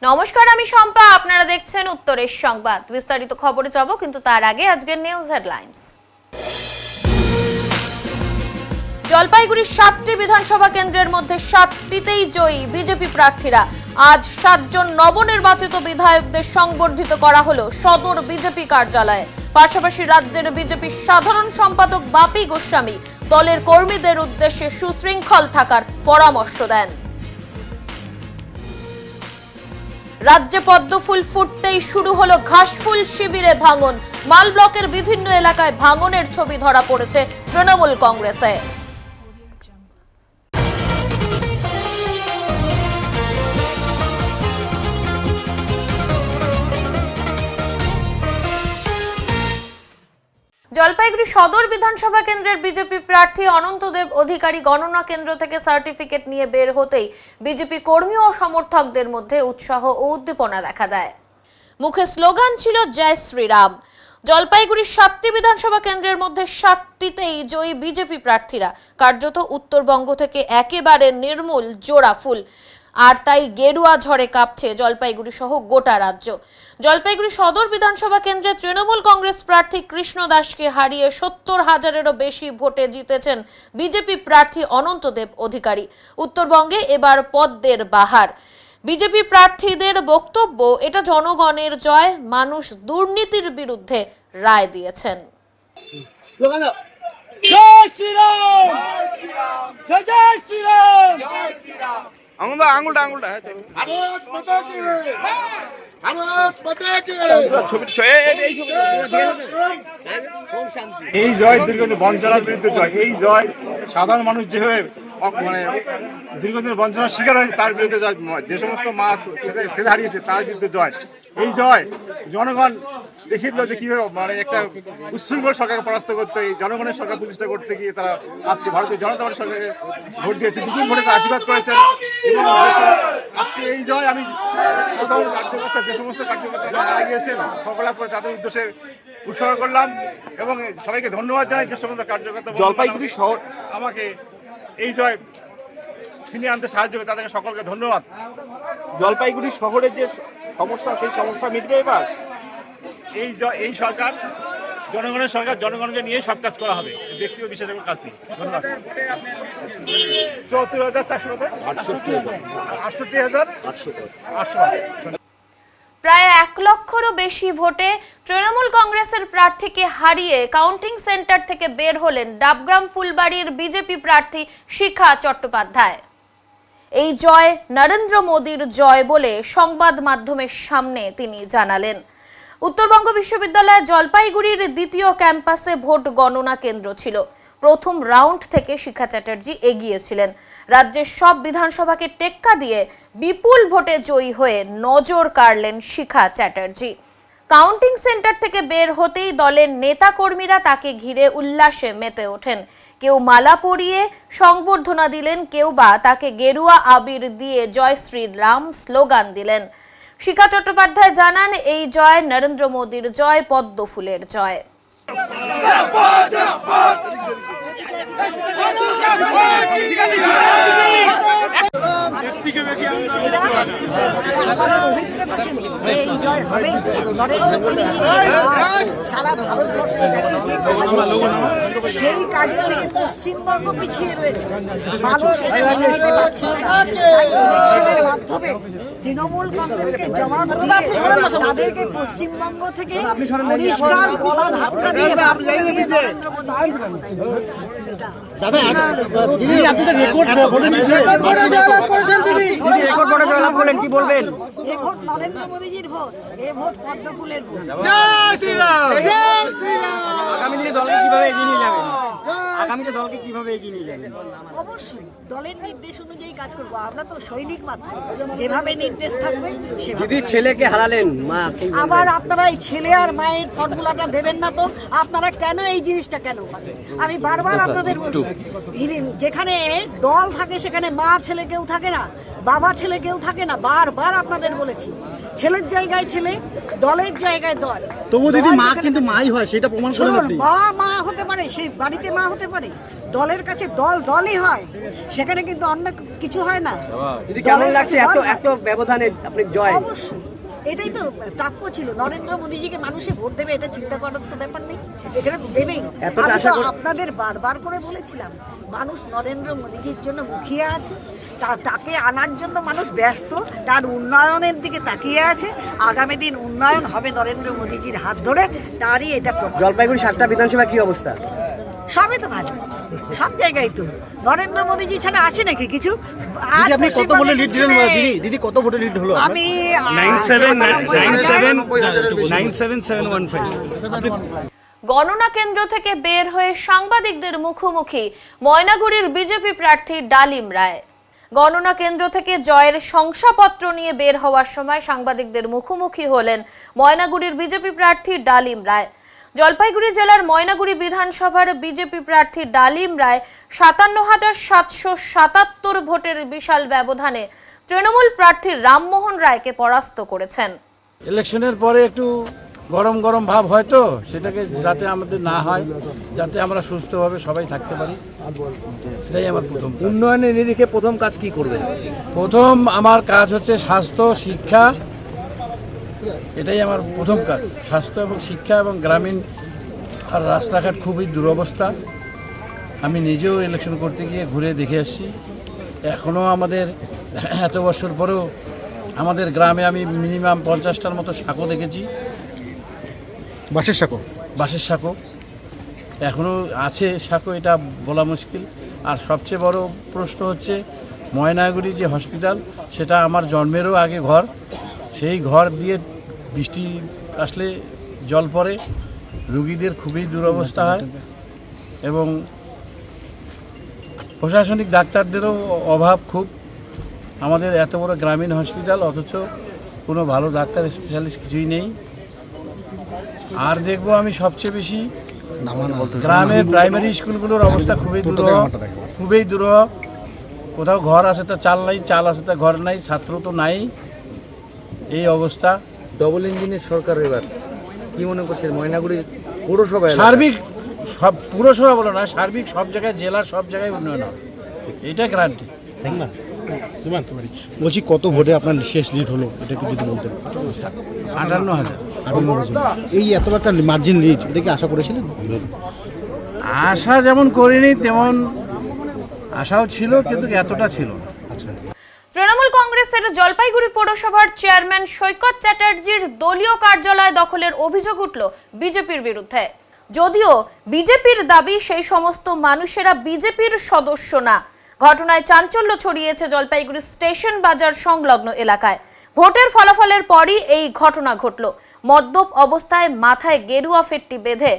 নমস্কার, আমি শম্পা। আপনারা দেখছেন উত্তরের সংবাদ। বিস্তারিত খবরে যাব, কিন্তু তার আগে আজকের নিউজ হেডলাইন্স। জলপাইগুড়ির 7টি বিধানসভা কেন্দ্রের মধ্যে 7টিতেই জয়ী বিজেপি প্রার্থীরা। আজ 7 জন নবনির্বাচিত বিধায়কদের সংবর্ধিত করা হলো সদর বিজেপি কার্যালয়ে। পাশাপাশি রাজ্যের বিজেপির সাধারণ সম্পাদক বাপি গোস্বামী দলের কর্মীদের উদ্দেশ্যে সুশৃঙ্খল থাকার পরামর্শ দেন। রাজ্যে পদ্মফুল ফুটতেই শুরু হলো ঘাসফুল শিবিরে ভাঙন। মাল ব্লকের বিভিন্ন এলাকায় ভাঙনের ছবি ধরা পড়েছে তৃণমূল কংগ্রেসে। জলপাইগুড়ি সদর বিধানসভা কেন্দ্রের বিজেপি প্রার্থী অনন্তদেব অধিকারী গণনা কেন্দ্র থেকে সার্টিফিকেট নিয়ে বের হতেই বিজেপি কর্মী ও সমর্থকদের মধ্যে উৎসাহ ও উদ্দীপনা দেখা দেয়। মুখে স্লোগান ছিল জয় শ্রীরাম। জলপাইগুড়ির 7টি বিধানসভা কেন্দ্রের মধ্যে 7টিতেই জয়ী বিজেপি প্রার্থীরা। কার্যত উত্তরবঙ্গ থেকে একেবারে নির্মূল জোড়া ফুল, আর তাই গেরুয়া ঝড়ে কাঁপছে জলপাইগুড়ি সহ গোটা রাজ্য। জলপাইগুড়ি সদর বিধানসভা কেন্দ্রে তৃণমূল কংগ্রেস প্রার্থী কৃষ্ণ দাসকে হারিয়ে 70,000-এরও বেশি ভোটে জিতেছেন বিজেপি প্রার্থী অনন্তদেব অধিকারী। উত্তরবঙ্গে এবার পদ্মের বাহার। বিজেপি প্রার্থীদের বক্তব্য, এটা জনগণের জয়, মানুষ দুর্নীতির বিরুদ্ধে রায় দিয়েছেন। জয় শ্রীরাম, জয় জয় শ্রীরাম, আঙুলটা ভারত মাতা কি, ভারত মাতা কি। এই জয় দীর্ঘদিন বঞ্চনার বিরুদ্ধে জয়। এই জয় সাধারণ মানুষ যেভাবে দীর্ঘদিন বঞ্চনার শিকার হয়েছে তার বিরুদ্ধে জয়। যে সমস্ত মাছ ছেলে হারিয়েছে তার বিরুদ্ধে জয়। এই জয় জনগণ দেখিয়ে দিল যে কিভাবে একটা উচ্ছৃঙ্খল সরকারকে পরাস্ত করতে, এই জনগণের সরকার প্রতিষ্ঠা করতে গিয়ে তারা আজকে ভারতীয় জনতা পার্টির সরকারকে ভোট দিয়েছে, বিপুল ভোটে তারা আশীর্বাদ করেছেন। এবং আজকে এই জয় আমি সাধারণ কার্যকর্তা, যে সমস্ত কার্যকর্তা মারা গিয়েছেন সকলের পরে তাদের উদ্দেশ্যে উৎসর্গ করলাম এবং সবাইকে ধন্যবাদ জানাই যে সমস্ত কার্যকর্তা জলপাইগুড়ি শহর আমাকে এই জয় ছিনিয়ে আনতে সাহায্য করে, তাদেরকে সকলকে ধন্যবাদ। জলপাইগুড়ি শহরের যে সমস্যা, সেই সমস্যা মিটবে এবার। এই সরকার জনগণের সরকার, জনগণকে নিয়ে সব কাজ করা হবে, ব্যক্তিগত বিশেষজ্ঞের কাজ নেই। ধন্যবাদ। 74,468। প্রায় 1 লক্ষেরও বেশি ভোটে তৃণমূল কংগ্রেসের প্রার্থীকে হারিয়ে কাউন্টিং সেন্টার থেকে বের হলেন ডাবগ্রাম ফুলবাড়ির বিজেপি প্রার্থী শিখা চট্টোপাধ্যায়। এই জয় নরেন্দ্র মোদীর জয় বলে সংবাদ মাধ্যমের সামনে তিনি জানালেন। উত্তরবঙ্গ বিশ্ববিদ্যালয় জলপাইগুড়ির দ্বিতীয় ক্যাম্পাসে ভোট গণনা কেন্দ্র ছিল। প্রথম রাউন্ড থেকে শিখা চ্যাটার্জি এগিয়েছিলেন। রাজ্যের সব বিধানসভাকে টেক্কা দিয়ে বিপুল ভোটে জয়ী হয়ে নজর কাড়লেন শিখা চ্যাটার্জি। কাউন্টিং সেন্টার থেকে বের হতেই দলের নেতা কর্মীরা তাকে ঘিরে উল্লাসে মেতে ওঠেন। কেউ মালা পরিয়ে সংবর্ধনা দিলেন, কেউ বা তাকে গেরুয়া আবির দিয়ে জয় শ্রীরাম স্লোগান দিলেন। শিখা চট্টোপাধ্যায় জানান, এই জয় নরেন্দ্র মোদীর জয়, পদ্ম ফুলের জয়। সেই কাজের থেকে পশ্চিমবঙ্গ পিছিয়ে রয়েছে। মানুষ এটা মেনে নিতে পারছে না। তাই ইলেকশনের মাধ্যমে তৃণমূল কংগ্রেসকে জবাব দিয়ে তাদেরকে পশ্চিমবঙ্গ থেকে পরিষ্কার গলা ধাক্কা দিয়ে নরেন্দ্র মোদীজির ভোট, এ ভোট পদ্ম ফুলের ভোট। অবশ্যই দলের নির্দেশ অনুযায়ী কাজ করবো। আমরা তো সৈনিক মাত্র, যেভাবে নির্দেশ থাকবে সেভাবে। ছেলেকে হারালেন মা, আবার আপনারা এই ছেলে আর মায়ের ফর্মুলাটা দেবেন না তো? আপনারা কেন এই জিনিসটা কেন? আমি বারবার আপনাদের বলছি, যেখানে দল থাকে সেখানে মা ছেলে কেউ থাকে না, বাবা ছেলে কেউ থাকে না। বারবার আপনাদের বলেছি ছেলের জায়গায় ছেলে, দলের জায়গায় দল। তবু দিদি দল মা যেখানে কিন্তু মাই হয়, সেটা প্রমাণ করেন শুনুন, আপনি। মা হতে পারে, সেই বাড়িতে মা হতে পারে, দলের কাছে দলই হয়, সেখানে কিন্তু অন্য কিছু হয় না। দিদি কেমন দলের লাগছে কাছে এত দল হয়। এত ব্যবধানে আপনি জয়? অবশ্যই এটাই তো প্রাপ্য ছিল। নরেন্দ্র মোদীজিকে মানুষে ভোট দেবে, এটা চিন্তা করার তো ব্যাপার নেই, এখানে তো দেবেই। এতটা আমি আশা তো কর- আপনাদের বারবার করে বলেছিলাম, মানুষ নরেন্দ্র মোদীজির জন্য মুখিয়ে আছে, তাকে আনার জন্য মানুষ ব্যস্ত, তার উন্নয়নের দিকে তাকিয়ে আছে। আগামী দিন উন্নয়ন হবে নরেন্দ্র মোদীজির হাত ধরে, তারই এটা প্রমাণ। জলপাইগুড়ি 7টা বিধানসভা কি অবস্থা? সবই তো ভালো, সব জায়গায় তো নরেন্দ্র মোদীজি ছাড়া আছে নাকি কিছু? আর দিদি আপনি কত পশ্চিমবঙ্গে ভোটে লিড কিছু দিলেন? নেই। দিদি কত ভোটে লিড হলো? আমি 97,715। গণনা কেন্দ্র থেকে বের হয়ে সাংবাদিকদের মুখোমুখি ময়নাগুড়ির বিজেপি প্রার্থী ডালিম রায়। গণনা কেন্দ্র থেকে জয়ের শংসাপত্র নিয়ে বের হওয়ার সময় সাংবাদিকদের মুখোমুখি হলেন ময়নাগুড়ির বিজেপি প্রার্থী ডালিম রায়। জলপাইগুড়ি জেলার ময়নাগুড়ি বিধানসভার বিজেপি প্রার্থী ডালিম রায় 57,777 ভোটের বিশাল ব্যবধানে তৃণমূল প্রার্থী রামমোহন রায়কে পরাস্ত করেছেন। ইলেকশনের পরে একটু গরম গরম ভাব হয়তো, সেটাকে যাতে আমাদের না হয়, যাতে আমরা সুস্থভাবে সবাই থাকতে পারি, সেটাই আমার প্রথম কাজ। উন্নয়নের নিরিখে প্রথম কাজ কি করবেন? প্রথম আমার কাজ হচ্ছে স্বাস্থ্য, শিক্ষা, এটাই আমার প্রথম কাজ। স্বাস্থ্য এবং শিক্ষা এবং গ্রামীণ আর রাস্তাঘাট খুবই দুরবস্থা। আমি নিজেও ইলেকশন করতে গিয়ে ঘুরে দেখে আসছি। এখনও আমাদের এত বছর পরেও আমাদের গ্রামে আমি মিনিমাম 50টার মতো সাঁকো দেখেছি, বাসের সাঁকো। বাঁশের সাঁকো এখনও আছে। সাঁকো এটা বলা মুশকিল। আর সবচেয়ে বড় প্রশ্ন হচ্ছে ময়নাগুড়ি যে হসপিটাল, সেটা আমার জন্মেরও আগে ঘর, সেই ঘর দিয়ে বৃষ্টি আসলে জল পড়ে, রুগীদের খুবই দুরবস্থা হয় এবং প্রশাসনিক ডাক্তারদেরও অভাব খুব। আমাদের এত বড় গ্রামীণ হসপিটাল, অথচ কোনো ভালো ডাক্তার স্পেশালিস্ট কিছুই নেই। আর দেখবো আমি সবচেয়ে বেশি গ্রামের প্রাইমারি স্কুলগুলোর অবস্থা খুবই দুরূহ। কোথাও ঘর আছে তা চাল নাই, চাল আছে তা ঘর নাই, ছাত্র তো নাই, এই অবস্থা। ডবল ইঞ্জিনের সরকার এবার কি মনে করছেন ময়নাগুড়ির পৌরসভায়? সার্বিক সব পুরসভা বলো না, সার্বিক সব জায়গায়, জেলার সব জায়গায় উন্নয়ন হবে, এটা গ্যারান্টি। বলছি কত ভোটে আপনার শেষ লিড হলো, এটা কি যদি বলতেন? 58,000। এই এত একটা মার্জিন লিড, এটা কি আশা করেছিলেন? আশা যেমন করিনি তেমন আশাও ছিল, কিন্তু এতটা ছিল না। তৃণমূল কংগ্রেসের জলপাইগুড়ি পৌরসভার চেয়ারম্যান সৈকত চ্যাটার্জির দলীয় কার্যালয় দখলের অভিযোগ উঠল বিজেপির বিরুদ্ধে। যদিও বিজেপির দাবি সেই সমস্ত মানুষেরা বিজেপির সদস্য না। ঘটনায় চাঞ্চল্য ছড়িয়েছে জলপাইগুড়ি স্টেশন বাজার সংলগ্ন এলাকায়। ভোটের ফলাফলের পরই এই ঘটনা ঘটল। মদ্যপ অবস্থায় মাথায় গেরুয়া ফেট্টি বেঁধে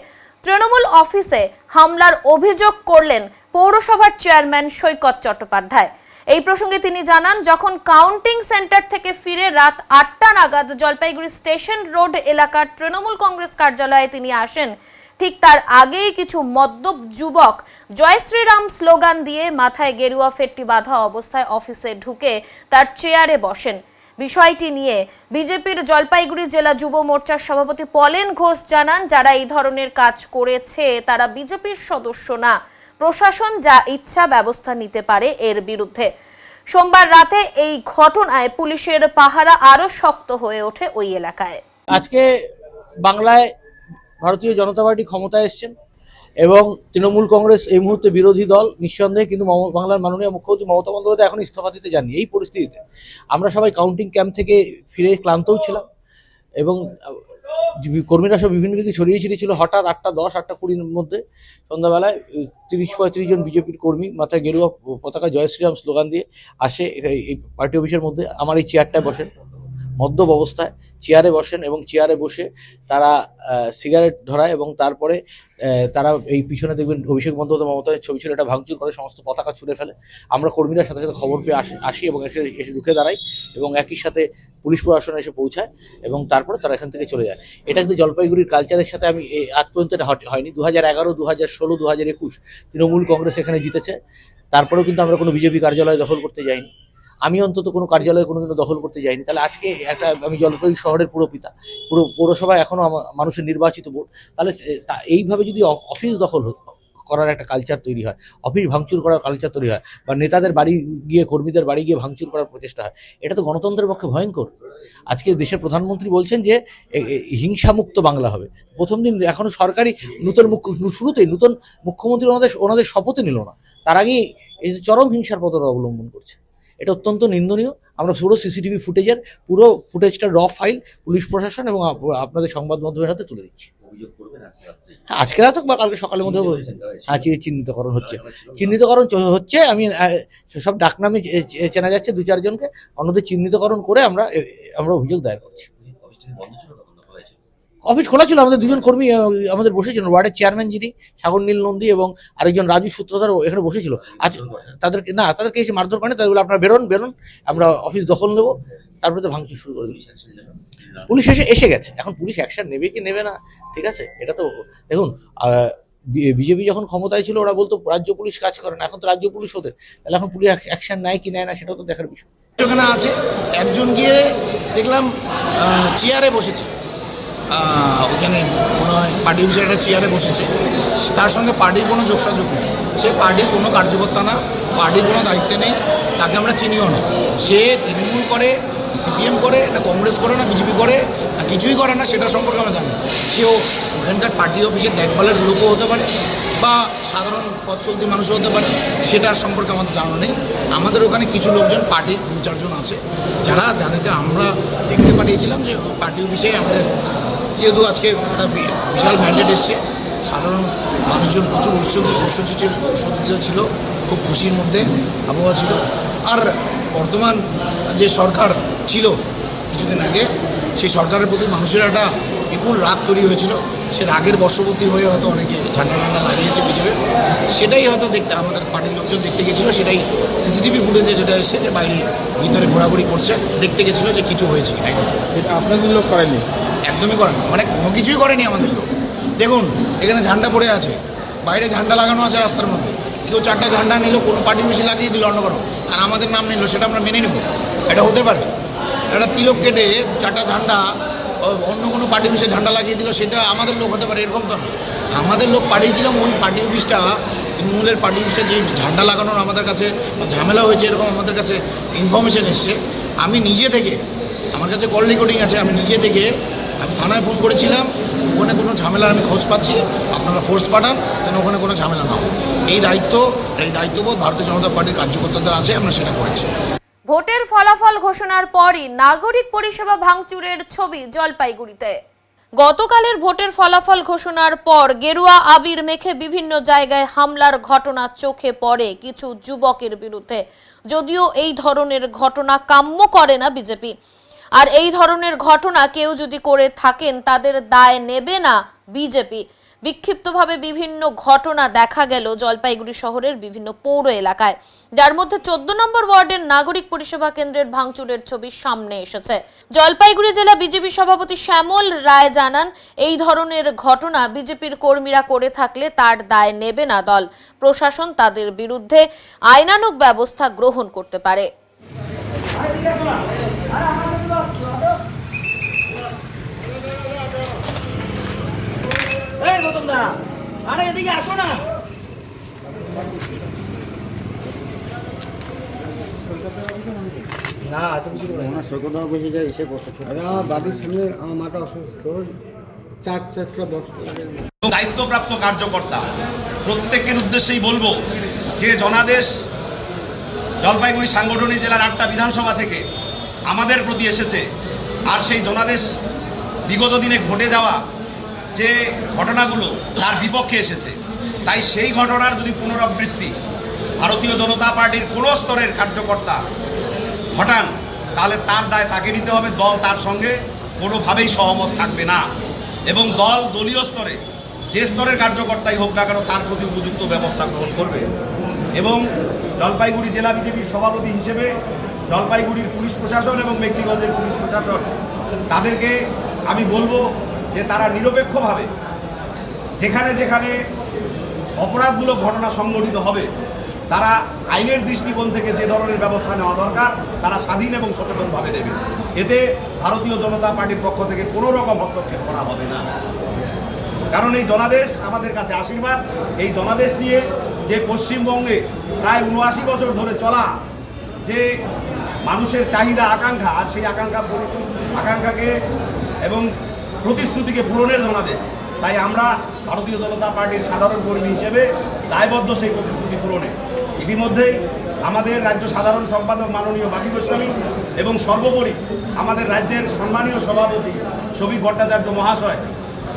তৃণমূল অফিসে হামলার অভিযোগ করলেন পৌরসভার চেয়ারম্যান সৈকত চট্টোপাধ্যায়। এই প্রসঙ্গে তিনি জানান, যখন কাউন্টিং সেন্টার থেকে ফিরে রাত 8টা নাগাদ জলপাইগুড়ি স্টেশন রোড এলাকার তৃণমূল কংগ্রেস কার্যালয়ে তিনি আসেন, ঠিক তার আগেই কিছু মদ্যপ যুবক জয় শ্রীরাম স্লোগান দিয়ে মাথায় গেরুয়া ফেট্টি বাঁধা অবস্থায় অফিসে ঢুকে তার চেয়ারে বসেন। বিষয়টি নিয়ে বিজেপির জলপাইগুড়ি জেলা যুব মোর্চার সভাপতি পলেন ঘোষ জানান, যারা এই ধরনের কাজ করেছে তারা বিজেপির সদস্য না। প্রশাসন যা ইচ্ছা ব্যবস্থা নিতে পারে এর বিরুদ্ধে। সোমবার রাতে এই ঘটনায় পুলিশের পাহারা আরো শক্ত হয়ে ওঠে ওই এলাকায়। আজকে বাংলায় ভারতীয় জনতা পার্টি ক্ষমতায় এসছেন এবং তৃণমূল কংগ্রেস এই মুহূর্তে বিরোধী দল নিঃসন্দেহে, কিন্তু বাংলার মাননীয় মুখ্যমন্ত্রী মমতা বন্দ্যোপাধ্যায় এখন ইস্তফা দিতে যাননি। এই পরিস্থিতিতে আমরা সবাই কাউন্টিং ক্যাম্প থেকে ফিরে ক্লান্তও ছিলাম এবং কর্মীরা সব বিভিন্ন দিকে ছড়িয়ে ছিল। হঠাৎ 8:10, 8:20 মধ্যে সন্ধ্যাবেলায় 30-35 জন বিজেপির কর্মী মাথায় গেরুয়া পতাকা জয় শ্রীরাম স্লোগান দিয়ে আসে এই পার্টি অফিসের মধ্যে। আমার এই চেয়ারটায় বসেন, মদ্যপ অবস্থায় চেয়ারে বসেন এবং চেয়ারে বসে তারা সিগারেট ধরায় এবং তারপরে তারা এই পিছনে দেখবেন অভিষেক বন্দ্যোপাধ্যায় মমতার ছবি ছিল, এটা ভাঙচুর করে সমস্ত পতাকা ছুঁড়ে ফেলে। আমরা কর্মীরা সাথে সাথে খবর পেয়ে আসি এবং এসে রুখে দাঁড়াই এবং একই সাথে পুলিশ প্রশাসন এসে পৌঁছায় এবং তারপরে তারা এখান থেকে চলে যায়। এটা কিন্তু জলপাইগুড়ির কালচারের সাথে আমি আজ পর্যন্ত এটা হয়নি। 2011, 2016, 2021 তৃণমূল কংগ্রেস এখানে জিতেছে, তারপরেও কিন্তু আমরা কোনো বিজেপি কার্যালয় দখল করতে যাইনি। আমি অন্তত কোনো কার্যালয়ে কোনোদিনও দখল করতে যাইনি, তাহলে আজকে একটা আমি জলপাইগুড়ি শহরের পুরপিতা, পুরো পৌরসভা এখনও মানুষের নির্বাচিত বোর্ড, তাহলে এইভাবে যদি অফিস দখল করার একটা কালচার তৈরি হয়, অফিস ভাঙচুর করার কালচার তৈরি হয়, বা নেতাদের বাড়ি গিয়ে কর্মীদের বাড়ি গিয়ে ভাঙচুর করার প্রচেষ্টা হয়, এটা তো গণতন্ত্রের পক্ষে ভয়ঙ্কর। আজকে দেশের প্রধানমন্ত্রী বলছেন যে হিংসামুক্ত বাংলা হবে। প্রথম দিন এখনো সরকারি শুরুতেই নতুন মুখ্যমন্ত্রী ওনাদের শপথই নিল না, তার আগেই এই চরম হিংসার পথ অবলম্বন করছে। এটা অত্যন্ত নিন্দনীয়। আমরা পুরো সিসিটিভি পুরো ফুটেজটা র ফাইল পুলিশ প্রশাসন এবং আপনাদের সংবাদ মাধ্যমের হাতে তুলে দিচ্ছি। হ্যাঁ, আজকে রাত হোক বা কালকে সকালের মধ্যে চিহ্নিতকরণ হচ্ছে। আমি সব ডাকনামে চেনা যাচ্ছে 2-4 জনকে, অন্যদের চিহ্নিতকরণ করে আমরা অভিযোগ দায়ের করছি। অফিস খোলা ছিল, আমাদের 2 জন কর্মী আমাদের বসেছিলেন, ওয়ার্ডের চেয়ারম্যান যিনি সাগর নীল নন্দী এবং আরেকজন রাজু সূত্রধর এখানে বসেছিল। আজ তাদেরকে এসে মারধর করে, তাদের আপনারা বেরোন, আমরা অফিস দখল নেবো, তারপরে তো ভাঙচুর শুরু করে দিল। পুলিশ এসে গেছে, এখন পুলিশ অ্যাকশন নেবে কি নেবে না, ঠিক আছে, এটা তো দেখুন, বিজেপি যখন ক্ষমতায় ছিল ওরা বলতো রাজ্য পুলিশ কাজ করে না, এখন তো রাজ্য পুলিশ ওদের, তাহলে এখন পুলিশ অ্যাকশন নেয় কি নেয় না সেটাও তো দেখার বিষয়। ওখানে আছে একজন গিয়ে দেখলাম চেয়ারে বসেছে, ওখানে মনে হয় পার্টি অফিসের একটা চেয়ারে বসেছে, তার সঙ্গে পার্টির কোনো যোগসাযোগ নেই, সে পার্টির কোনো কার্যকর্তা না, পার্টির কোনো দায়িত্বে নেই, তাকে আমরা চিনিও না। সে তৃণমূল করে, সিপিএম করে, না কংগ্রেস করে, না বিজেপি করে, না কিছুই করে না, সেটা সম্পর্কে আমরা জানি। সেও ওখানকার পার্টি অফিসের দেখভালের লোকও হতে পারে বা সাধারণ পথ চলতি মানুষও হতে পারে, সেটার সম্পর্কে আমাদের জানা নেই। আমাদের ওখানে কিছু লোকজন পার্টির 2-4 জন আছে যাদেরকে আমরা দেখতে পাঠিয়েছিলাম যে পার্টি অফিসে আমাদের, যেহেতু আজকে একটা বিশাল ম্যান্ডেট এসছে, সাধারণ মানুষজন প্রচুর উৎসজিত ছিল, খুব খুশির মধ্যে আবহাওয়া ছিল। আর বর্তমান যে সরকার ছিল কিছুদিন আগে, সেই সরকারের প্রতি মানুষের একটা বিপুল রাগ তৈরি হয়েছিল, সে রাগের বশবর্তী হয়ে হয়তো অনেকে ঝান্ডা লাগিয়েছে বিজেপির, সেটাই হয়তো আমাদের পার্টির লোকজন দেখতে গেছিলো, সেটাই সিসিটিভি ফুটেজে যেটা এসছে যে বাইরে ভিতরে ঘোরাঘুরি করছে, দেখতে গেছিলো যে কিছু হয়েছে কিনা। আপনাদের লোক করেনি? একদমই করেনি, মানে কোনো কিছুই করেনি আমাদের লোক। দেখুন এখানে ঝান্ডা পড়ে আছে, বাইরে ঝান্ডা লাগানো আছে রাস্তার মধ্যে, কেউ 4টা ঝান্ডা নিল, কোনো পার্টি বেশি লাগিয়ে দিল অন্য কোনো, আর আমাদের নাম নিল, সেটা আমরা মেনে নেব? এটা হতে পারে? একটা তিলক কেটে 4টা ঝান্ডা অন্য কোনো পার্টি অফিসে ঝান্ডা লাগিয়ে দিল, সেটা আমাদের লোক হতে পারে? এরকম তো না। আমাদের লোক পাঠিয়েছিলাম ওই পার্টি অফিসটা, তৃণমূলের পার্টি অফিসটা যে ঝান্ডা লাগানোর আমাদের কাছে ঝামেলা হয়েছে, এরকম আমাদের কাছে ইনফরমেশন এসছে। আমি নিজে থেকে, আমার কাছে কল রেকর্ডিং আছে, আমি থানায় ফোন করেছিলাম, ওখানে কোনো ঝামেলার আমি খোঁজ পাচ্ছি, আপনারা ফোর্স পাঠান যেন ওখানে কোনো ঝামেলা না হয়। এই দায়িত্ববোধ ভারতীয় জনতা পার্টির কার্যকর্তাদের আছে, আমরা সেটা করেছি। ভোটের ফলাফল ঘোষণার পরই নাগরিক পরিষেবা ভাঙচুরের ছবি জলপাইগুড়িতে। গতকালের ভোটের ফলাফল ঘোষণার পর গেরুয়া আবির মেখে বিভিন্ন জায়গায় হামলার ঘটনা চোখে পড়ে কিছু যুবকের বিরুদ্ধে। যদিও এই ধরনের ঘটনা কাম্য করে না বিজেপি, আর এই ধরনের ঘটনা কেউ যদি করে থাকেন তাদের দায় নেবে না বিজেপি। বিক্ষিপ্তভাবে বিভিন্ন ঘটনা দেখা গেল জলপাইগুড়ি শহরের বিভিন্ন পৌর এলাকায়, যার মধ্যে 14 নম্বর ওয়ার্ডের নাগরিক পরিষেবা কেন্দ্রের ভাঙচুরের ছবি সামনে এসেছে। জলপাইগুড়ি জেলা বিজেপি সভাপতি শ্যামল রায় জানান, এই ধরনের ঘটনা বিজেপির কর্মীরা করে থাকলে তার দায় নেবে না দল। প্রশাসন তাদের বিরুদ্ধে আইনানুগ ব্যবস্থা গ্রহণ করতে পারে। আমার বাড়ির সামনে আমার মাটা অসুস্থ, 4-4টা বছর লাগে। দায়িত্বপ্রাপ্ত কার্যকর্তা প্রত্যেকের উদ্দেশ্যেই বলবো যে জনাদেশ জলপাইগুড়ি সাংগঠনিক জেলার 8টা বিধানসভা থেকে আমাদের প্রতি এসেছে, আর সেই জনাদেশ বিগত দিনে ঘটে যাওয়া যে ঘটনাগুলো তার বিপক্ষে এসেছে। তাই সেই ঘটনার যদি পুনরাবৃত্তি ভারতীয় জনতা পার্টির কোনো স্তরের কার্যকর্তা ঘটান, তাহলে তার দায় তাকে নিতে হবে, দল তার সঙ্গে কোনোভাবেই সহমত থাকবে না, এবং দল দলীয় স্তরে যে স্তরের কার্যকর্তাই হোক না কেন তার প্রতি উপযুক্ত ব্যবস্থা গ্রহণ করবে। এবং জলপাইগুড়ি জেলা বিজেপির সভাপতি হিসেবে জলপাইগুড়ির পুলিশ প্রশাসন এবং মেকলিগঞ্জের পুলিশ প্রশাসন, তাদেরকে আমি বলবো যে তারা নিরপেক্ষভাবে যেখানে যেখানে অপরাধমূলক ঘটনা সংঘটিত হবে তারা আইনের দৃষ্টিকোণ থেকে যে ধরনের ব্যবস্থা নেওয়া দরকার তারা স্বাধীন এবং সচেতনভাবে নেবে। এতে ভারতীয় জনতা পার্টির পক্ষ থেকে কোনো রকম হস্তক্ষেপ করা হবে না। কারণ এই জনাদেশ আমাদের কাছে আশীর্বাদ। এই জনাদেশ নিয়ে যে পশ্চিমবঙ্গে প্রায় ৭৯ বছর ধরে চলা যে মানুষের চাহিদা আকাঙ্ক্ষা, আর সেই আকাঙ্ক্ষাকে এবং প্রতিশ্রুতিকে পূরণের জনাদেশ। তাই আমরা ভারতীয় জনতা পার্টির সাধারণ কর্মী হিসেবে দায়বদ্ধ সেই প্রতিশ্রুতি পূরণে। ইতিমধ্যেই আমাদের রাজ্য সাধারণ সম্পাদক মাননীয় বাপি গোস্বামী এবং সর্বোপরি আমাদের রাজ্যের সম্মানীয় সভাপতি শফিক ভট্টাচার্য মহাশয়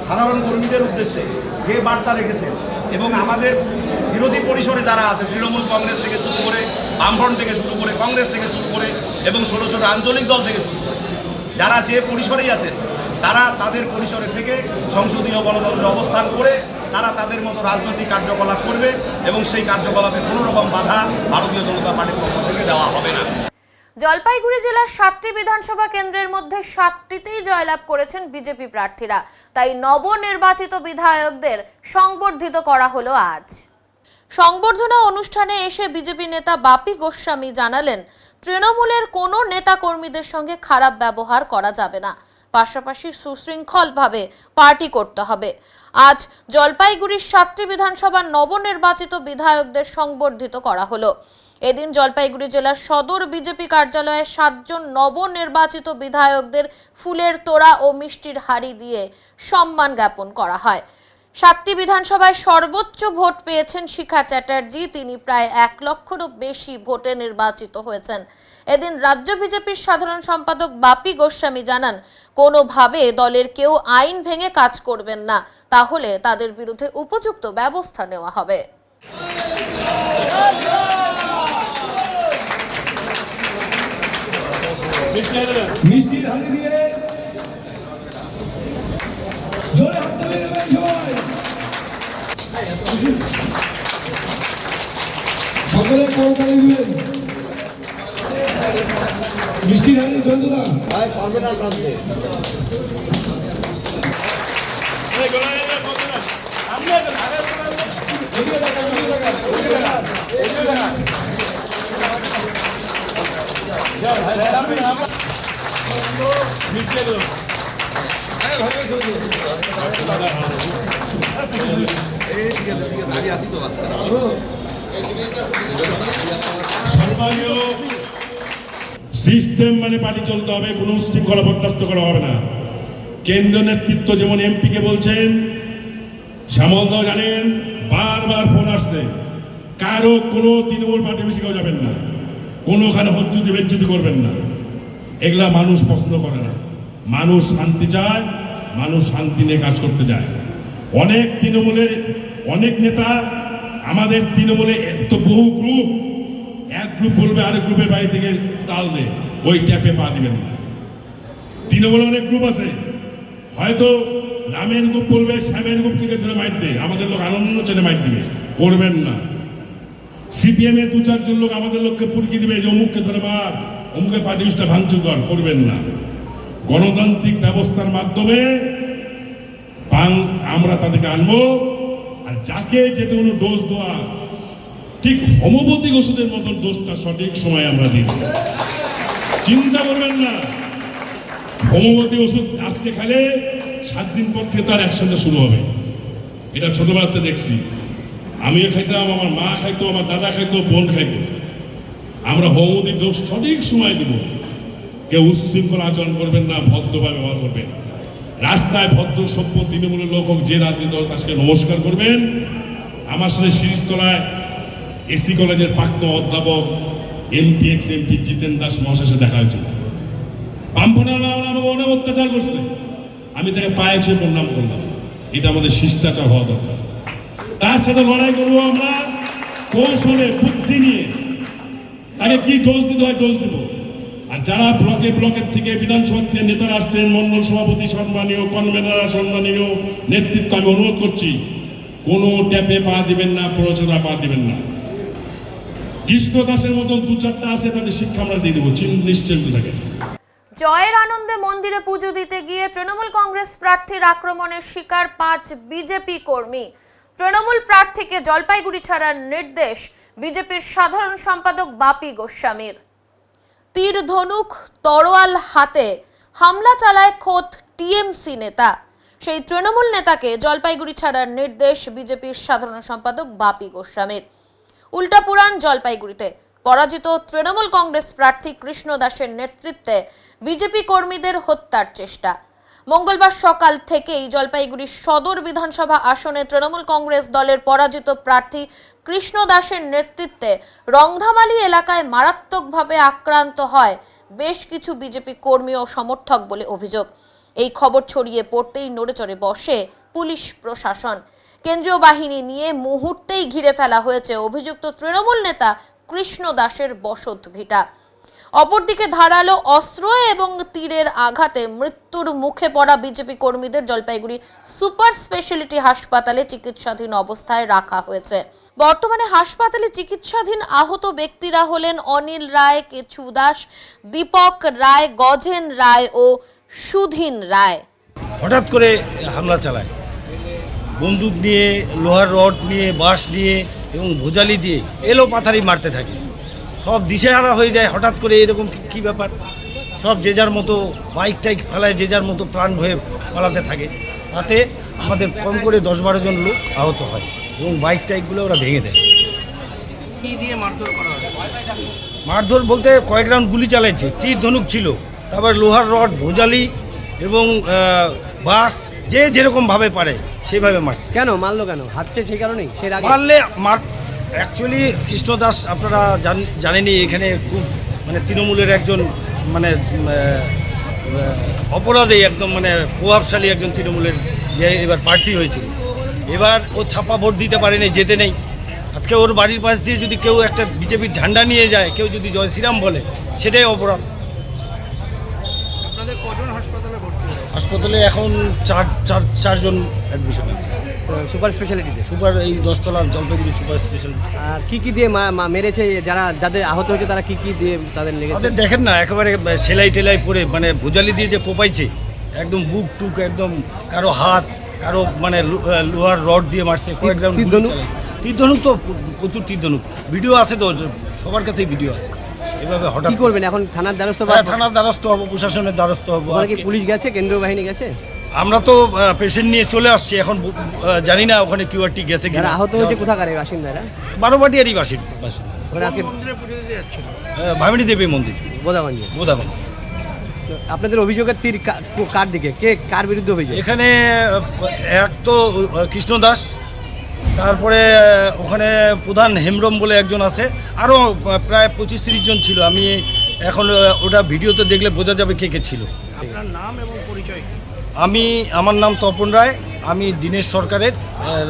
সাধারণ কর্মীদের উদ্দেশ্যে যে বার্তা রেখেছেন এবং আমাদের বিরোধী পরিসরে যারা আছে, তৃণমূল কংগ্রেস থেকে শুরু করে, বামফ্রন্ট থেকে শুরু করে, কংগ্রেস থেকে শুরু করে এবং ছোট ছোট আঞ্চলিক দল থেকে শুরু করে যারা যে পরিসরেই আছেন, তারা তাদের পরিসরে থেকে সংসদীয় গণতন্ত্রে অবস্থান করে তারা তাদের মতো রাজনৈতিক কার্যকলাপ করবে এবং সেই কার্যকলাপে কোনো রকম বাধা ভারতীয় জনতা পার্টির পক্ষ থেকে দেওয়া হবে না। জলপাইগুড়ি জেলার 7টি বিধানসভা কেন্দ্রের মধ্যে 7টিতেই জয়লাভ করেছেন বিজেপি প্রার্থীরা। তাই নবনির্বাচিত বিধায়কদের সংবর্ধিত করা হলো আজ। সংবর্ধনা অনুষ্ঠানে এসে বিজেপি নেতা বাপি গোস্বামী জানালেন, তৃণমূলের কোনো নেতা কর্মীদের সঙ্গে খারাপ ব্যবহার করা যাবে না, পাশাপাশি সুশৃঙ্খলভাবে পার্টি করতে হবে। আজ জলপাইগুড়ির 7টি বিধানসভার নবনির্বাচিত বিধায়কদের সংবর্ধিত করা হলো। এদিন জলপাইগুড়ি জেলার সদর বিজেপি কার্যালয়ে 7 জন নবনির্বাচিত বিধায়কদের ফুলের তোড়া ও মিষ্টির হাড়ি দিয়ে সম্মান জ্ঞাপন করা হয়। 7টি বিধানসভায় সর্বোচ্চ ভোট পেয়েছেন শিখা চ্যাটার্জি। তিনি প্রায় 1 লক্ষেরও বেশি ভোটে নির্বাচিত হয়েছেন। এদিন রাজ্য বিজেপির সাধারণ সম্পাদক বাপি গোস্বামী জানান, কোনোভাবে দলের কেউ আইন ভেঙে কাজ করবেন না, তাহলে তাদের বিরুদ্ধে উপযুক্ত ব্যবস্থা নেওয়া হবে। মিষ্টির হাড়ি দিয়ে জোরে হাততালি দেবেন সবাই। সকলে করতালি দিবেন। মিষ্টির হাড়ি জয়ন্তদা সিস্টেম মানে পার্টি চলতে হবে, কোনো শৃঙ্খলা বরদাস্ত করা হবে না। কেন্দ্রীয় নেতৃত্ব যেমন এমপিকে বলছেন, শ্যামলদাও জানেন, বারবার ফোন আসছে, কারো কোনো তৃণমূল পার্টি বেশি কেউ যাবেন না, কোনোখানে হজ্জুতি বেজ্জুতি করবেন না। এগুলা মানুষ পছন্দ করে না। মানুষ শান্তি চায়, মানুষ শান্তি নিয়ে কাজ করতে যায়। অনেক তৃণমূলের অনেক নেতা, আমাদের তৃণমূলে এত বহু গ্রুপ, এক গ্রুপ বলবে আরেক গ্রুপের বাড়ি থেকে তাল দে, ওই ট্যাপে পা দিবেন না। তৃণমূলে অনেক গ্রুপ আছে, হয়তো রামের গ্রুপ বলবে শ্যামের গ্রুপ থেকে ধরে মাইট দে, আমাদের লোক আনন্দ চেনে মাইট দিবে, করবেন না। সিপিএম এর 2-4 জন লোক আমাদের লোককে পুরকি দিবে যে অমুককে ধরে মার, অমুকের পার্টি লিস্টটা ভাঙচুর কর, করবেন না। গণতান্ত্রিক ব্যবস্থার মাধ্যমে আমরা তাদেরকে আনবো, আর যাকে যেটা কোনো ডোজ দেওয়া, ঠিক হোমিওপ্যাথিক ওষুধের মতন ডোজটা সঠিক সময় আমরা দিব। চিন্তা করবেন না, হোমিওপ্যাথি ওষুধ আজকে খেলে 7 দিন পর থেকে তার অ্যাকশনটা শুরু হবে। এটা ছোটবেলাতে দেখছি, আমিও খাইতাম, আমার মা খাইতো, আমার দাদা খাইতো, বোন খাইতো। আমরা হোমিওপ্যাথি ডোজ সঠিক সময় দিব। কেউ উচ্ছৃঙ্খল আচরণ করবেন না, ভদ্রভাবে ব্যবহার করবেন। রাস্তায় ভদ্র সভ্য তৃণমূলের লোক হোক, যে রাজনীতি দল, তাকে নমস্কার করবেন। আমার সাথে শিরিষতলায় এসি কলেজের প্রাক্তন অধ্যাপক এমপি জিতেন দাস মহাশয়ের দেখা হয়েছিল। বামফ্রন্টরা অনেক অত্যাচার করছে, আমি তাকে পায়ে ছুঁয়ে প্রণাম করলাম। এটা আমাদের শিষ্টাচার হওয়া দরকার। তার সাথে লড়াই করবো আমরা কৌশলে, বুদ্ধি নিয়ে। তাকে কি ডোজ দিতে হয় ডোজ দেবো। আর যারা ব্লকের থেকে বিধানসভা থেকে নেতারা আসছেন, মন্ডল সভাপতি সম্মানীয়, কনভেনাররা সম্মানীয়, নেতৃত্ব, আমি অনুরোধ করছি, কোনো ট্যাপে পা দিবেন না, প্ররোচনা পা দিবেন না। কৃষ্ণ দাসের মতন 2-4টা আছে, তাদের শিক্ষা আমরা দিয়ে দেবো, নিশ্চিন্ত থাকে। জয়ের আনন্দে মন্দিরে পুজো দিতে গিয়ে তৃণমূল কংগ্রেস প্রার্থীর আক্রমণের শিকার 5 বিজেপি কর্মী। তৃণমূল প্রার্থীকে জলপাইগুড়ি ছাড়ার নির্দেশ বিজেপির সাধারণ সম্পাদক বাপি গোস্বামীর। তীর ধনুক তরোয়াল হাতে হামলা চালায় খোদ টিএমসি নেতা। সেই তৃণমূল নেতাকে জলপাইগুড়ি ছাড়ার নির্দেশ বিজেপির সাধারণ সম্পাদক বাপি গোস্বামীর। উল্টাপুরান জলপাইগুড়িতে পরাজিত তৃণমূল কংগ্রেস প্রার্থী কৃষ্ণ দাসের নেতৃত্বে বিজেপি কর্মীদের হত্যার চেষ্টা। মঙ্গলবার সকাল থেকেই জলপাইগুড়ি সদর বিধানসভা আসনে তৃণমূল কংগ্রেস দলের পরাজিত প্রার্থী কৃষ্ণ দাসের নেতৃত্বে রংধামালী এলাকায় মারাত্মকভাবে আক্রান্ত হয় বেশ কিছু বিজেপি কর্মী ও সমর্থক বলে অভিযোগ। এই খবর ছড়িয়ে পড়তেই নড়েচড়ে বসে পুলিশ প্রশাসন। কেন্দ্রীয় বাহিনী নিয়ে মুহূর্তেই ঘিরে ফেলা হয়েছে অভিযুক্ত তৃণমূল নেতা কৃষ্ণ দাসের বসত ভিটা। অপরদিকে ধারালো অস্ত্র এবং তীরের আঘাতে মৃত্যুর মুখে পড়া বিজেপি কর্মীদের জলপাইগুড়ি সুপার স্পেশালিটি হাসপাতালে চিকিৎসাধীন অবস্থায় রাখা হয়েছে। বর্তমানে হাসপাতালে চিকিৎসাধীন আহত ব্যক্তিরা হলেন অনিল রায়, কেছু দাস, দীপক রায়, গজেন রায় ও সুধীন রায়। হঠাৎ করে হামলা চালায়, বন্দুক নিয়ে, লোহার রড নিয়ে, বাঁশ নিয়ে এবং ভোজালি দিয়ে এলো পাথারি মারতে থাকে। সব দিশেহারা হয়ে যায় হঠাৎ করে, এরকম কি ব্যাপার। সব যে যার মতো বাইক টাইক ফেলায়, যে যার মতো প্রাণ ভয়ে পালাতে থাকে। তাতে আমাদের কম করে 10-12 জন লোক আহত হয় এবং বাইক টাইকগুলো ওরা ভেঙে দেয়। কি দিয়ে মারধর করা হয়? মারধর বলতে কয়েক রাউন্ড গুলি চালাইছে, তীর ধনুক ছিল, তারপর লোহার রড, ভোজালি এবং বাঁশ, যে যেরকমভাবে পারে সেইভাবে মারছে। কেন মারলো, কেন হাতছে সেই কারণেই? মারলে অ্যাকচুয়ালি কৃষ্ণ দাস আপনারা জানেনই, এখানে খুব মানে তৃণমূলের একজন মানে অপরাধী, একদম মানে প্রভাবশালী একজন তৃণমূলের যে এবার প্রার্থী হয়েছিল। এবার ও ছাপা ভোট দিতে পারেনি, যেতে নেই। আজকে ওর বাড়ির পাশ দিয়ে যদি কেউ একটা বিজেপির ঝান্ডা নিয়ে যায়, কেউ যদি জয় শ্রীরাম বলে, সেটাই অপরাধ। আপনাদের কজন হাসপাতালে ভর্তি? হাসপাতালে এখন চারজন অ্যাডমিশন আছে সুপার স্পেশালিটিতে। সুপার এই 10তলার জলপাইগুড়ি সুপার স্পেশালিটি। আর কি দিয়ে মেরেছে? যাদের আহত হয়েছে তারা কি দিয়ে তাদের লেগেছে? তাদের দেখেন না, একেবারে সেলাই টেলাই পরে মানে ভোজালি দিয়ে যে কোপাইছে, একদম বুক টুক একদম, কারো হাত, কারো মানে লোহার রড দিয়ে মারছে। কয়েক রাউন্ড তীর ধনুক তো প্রচুর তীর ধনুক, ভিডিও আছে তো, সবার কাছেই ভিডিও আছে। এভাবে হঠাৎ কি করবেন এখন? থানার দ্বারস্থ? থানার দ্বারস্থ হবো, প্রশাসনের দ্বারস্থ হবো। পুলিশ গেছে, কেন্দ্রীয় বাহিনী গেছে? আমরা তো পেশেন্ট নিয়ে চলে আসছি, এখন জানি না ওখানে কিউআরটি গেছে কিনা। আহত হয়েছে কোথাকার বাসিন্দারা? বারোবাটিয়ারই বাসিন্দা। ভামিনী দেবী মন্দির, বোদাগঞ্জে। আপনাদের অভিযোগের তীর কার দিকে, কার বিরুদ্ধে অভিযোগ? এখানে এক তো কৃষ্ণ দাস, তারপরে ওখানে প্রধান হেমব্রম বলে একজন আছে, আরও প্রায় 25-30 জন ছিল। আমি এখন ওটা ভিডিওতে দেখলে বোঝা যাবে কে কে ছিল। আপনার নাম এবং পরিচয়? আমার নাম তপন রায়, আমি দীনেশ সরকারের,